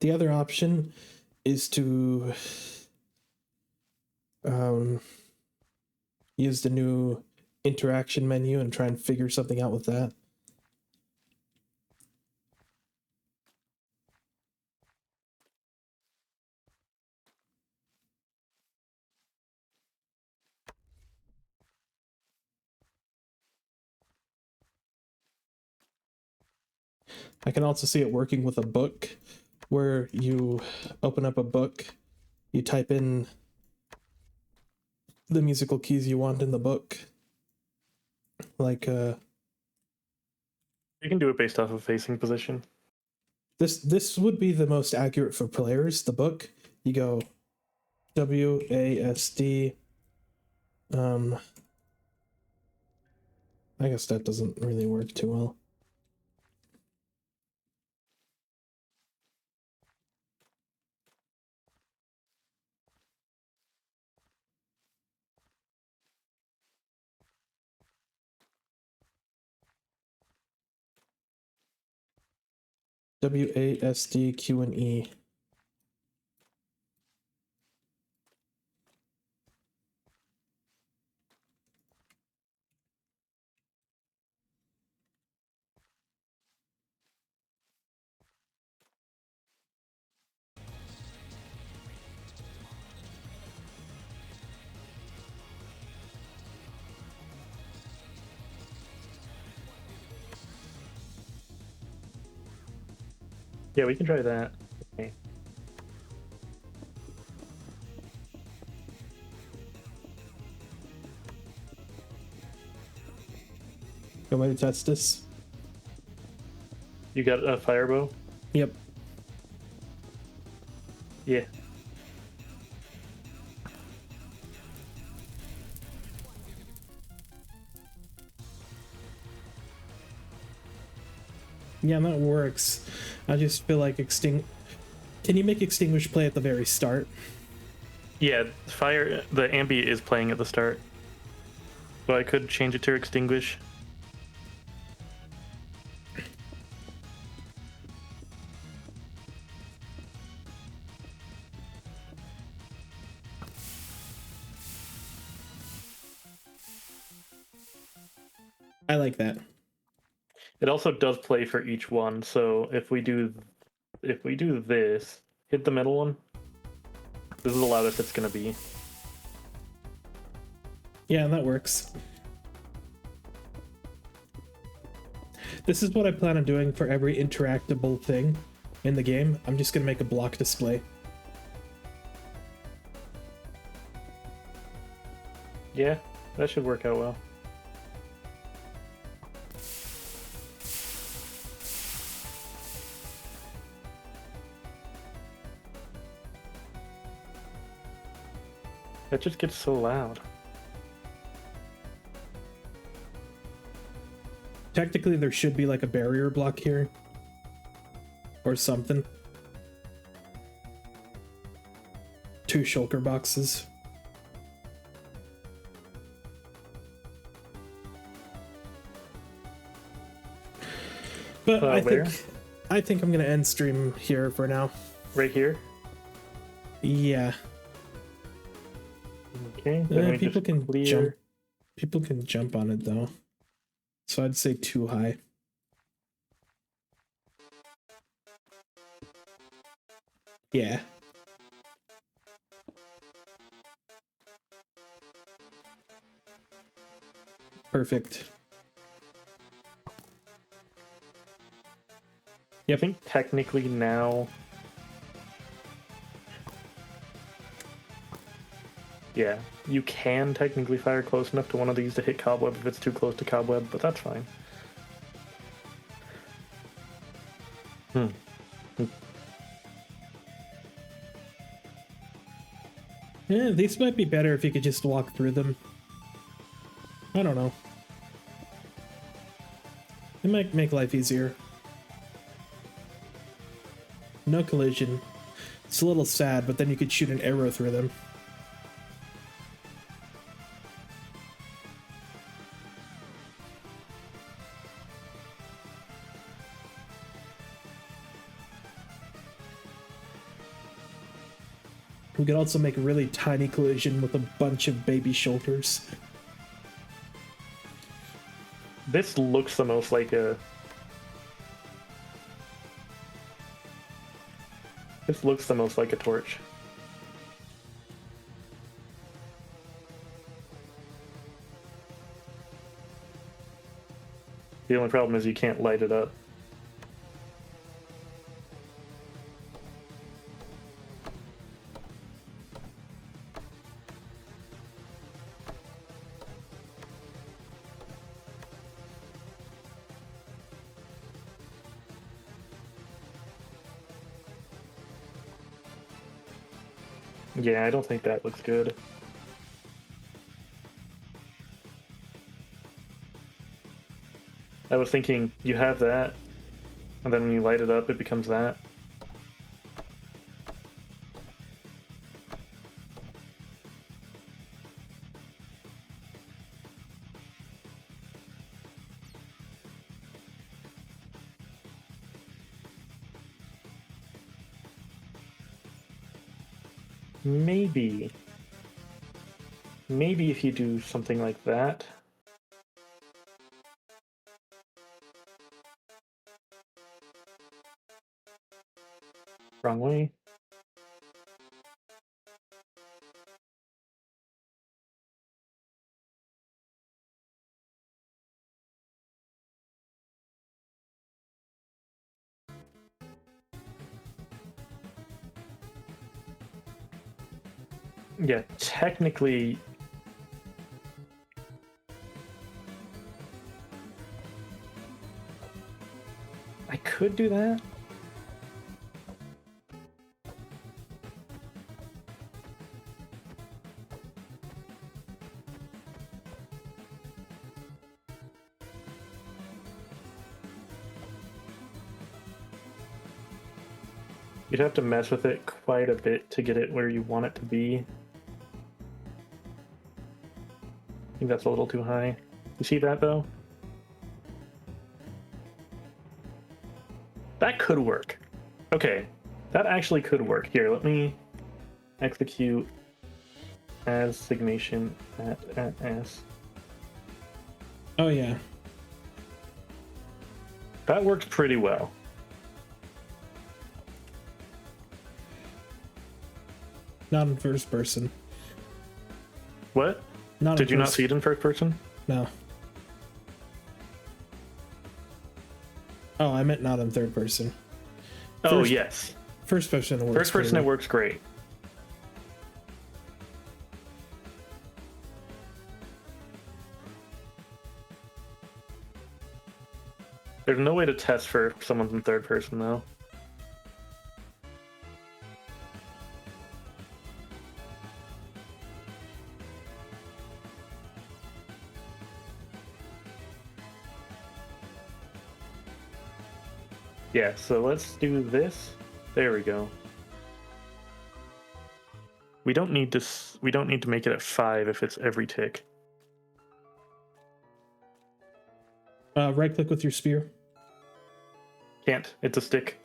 The other option is to use the new interaction menu and try and figure something out with that. I can also see it working with a book where you open up a book, you type in the musical keys you want in the book. You can do it based off of facing position. This would be the most accurate for players, the book. You go WASD. I guess that doesn't really work too well. WASD Q and E. Yeah, we can try that. Okay. You want me to test this? You got a firebow? Yep. Yeah. Yeah, that works. I just feel like Can you make Extinguish play at the very start? Yeah, the ambi is playing at the start. So I could change it to extinguish. I like that. It also does play for each one, so if we do this, hit the middle one. This is the loudest it's gonna be. Yeah, that works. This is what I plan on doing for every interactable thing in the game. I'm just gonna make a block display. Yeah, that should work out well. That just gets so loud. Technically, there should be like a barrier block here. Or something. 2 shulker boxes. But I think I'm gonna end stream here for now. Right here? Yeah. Okay. Then we People just can clear. jump. People can jump on it though. So I'd say too high. Yeah. Perfect. Yeah, I think technically now. Yeah, you can technically fire close enough to one of these to hit cobweb if it's too close to cobweb, but that's fine. Yeah, these might be better if you could just walk through them. I don't know. It might make life easier. No collision. It's a little sad, but then you could shoot an arrow through them. We could also make a really tiny collision with a bunch of baby shoulders. This looks the most like a... This looks the most like a torch. The only problem is you can't light it up. Yeah, I don't think that looks good. I was thinking you have that, and then when you light it up, it becomes that. Maybe. Maybe if you do something like that. Wrong way. Yeah, technically... could do that. You'd have to mess with it quite a bit to get it where you want it to be. I think that's a little too high. You see that though? That could work. Okay, that actually could work. Here, let me execute as signation at s. Oh yeah. That works pretty well. Not in first person. What? Not Did you not see it in first person? No. Oh, I meant not in third person. Oh, yes. First person works. First person, it works great. There's no way to test for if someone's in third person, though. Yeah, so let's do this. There we go. We don't need to make it at 5 if it's every tick. Right click with your spear. Can't. It's a stick.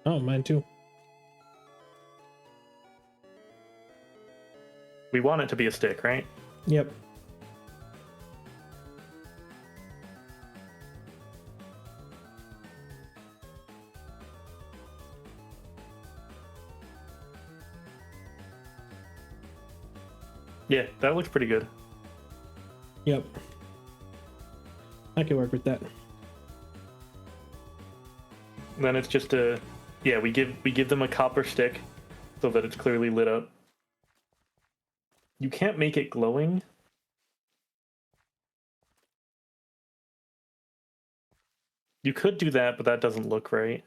Oh, mine too. We want it to be a stick, right? Yep. Yeah, that looks pretty good. Yep. I can work with that. Then it's just a, yeah, we give them a copper stick so that it's clearly lit up. You can't make it glowing. You could do that, but that doesn't look right.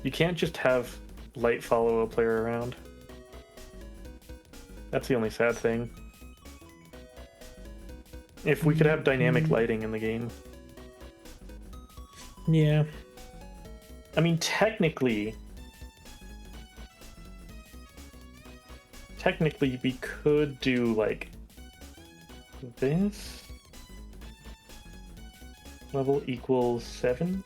You can't just have light follow a player around. That's the only sad thing. If we could have dynamic lighting in the game. Yeah. I mean, technically we could do like this. Level equals 7.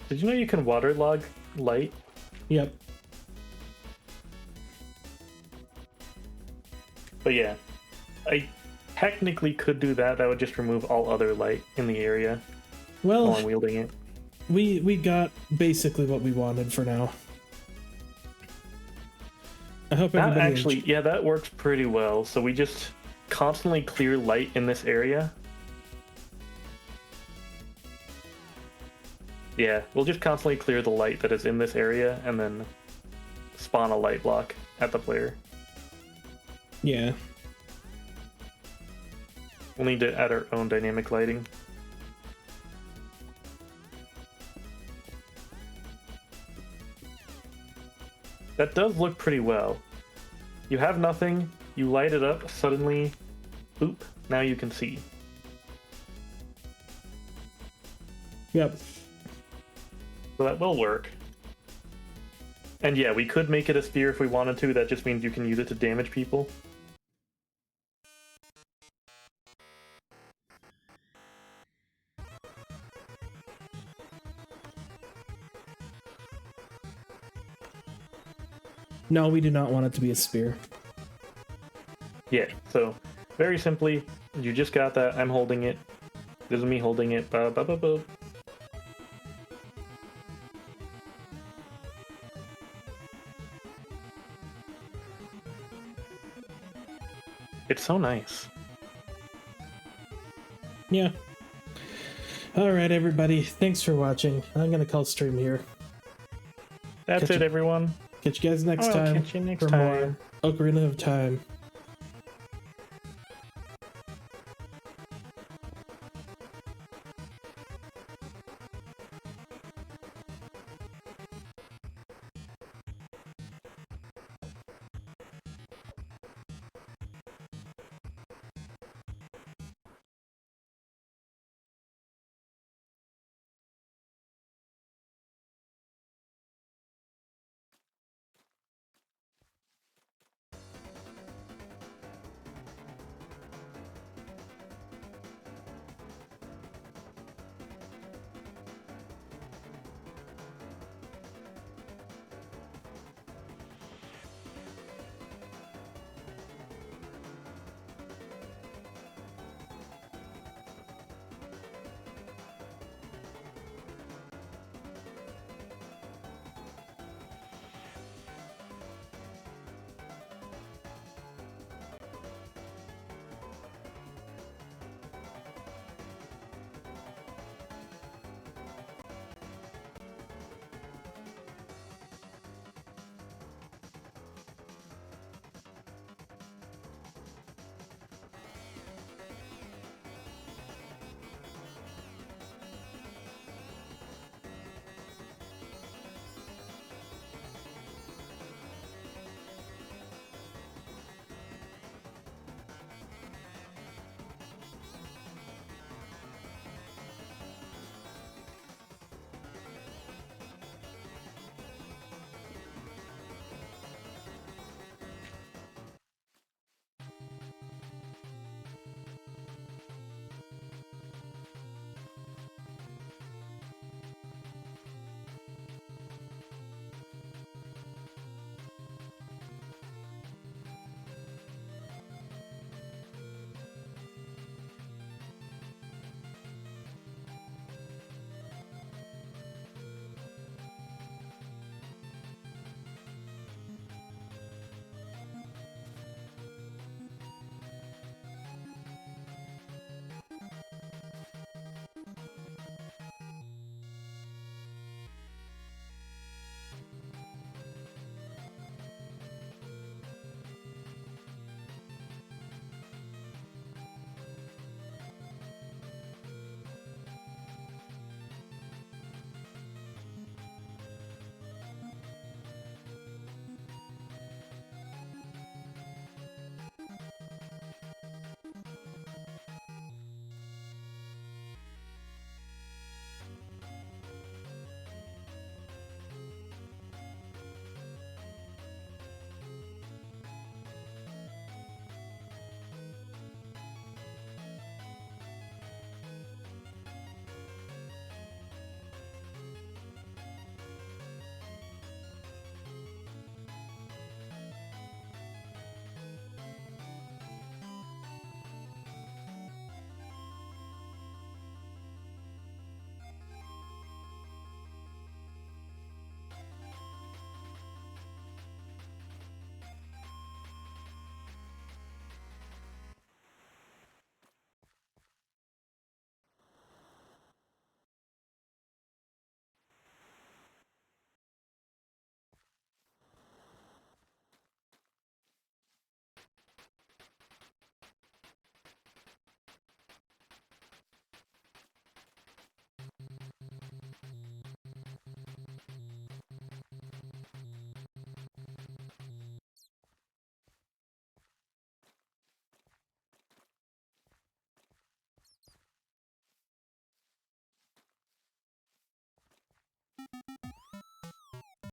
Did you know you can waterlog light? Yep. But yeah, I technically could do that. That would just remove all other light in the area while Well, I'm wielding it. we got basically what we wanted for now. I hope That everybody actually, yeah, that works pretty well. So we just constantly clear light in this area. Yeah, we'll just constantly clear the light that is in this area and then spawn a light block at the player. Yeah. We'll need to add our own dynamic lighting. That does look pretty well. You have nothing, you light it up, suddenly, boop, now you can see. Yep. So that will work. And yeah, we could make it a spear if we wanted to. That just means you can use it to damage people. No, we do not want it to be a spear. Yeah, so very simply, you just got that. I'm holding it. This is me holding it. Ba, ba, ba, ba. It's so nice. Yeah. Alright, everybody. Thanks for watching. I'm going to call stream here. That's Catch it, you. everyone. Catch you guys next I'll time. catch you next for time. more Ocarina of Time.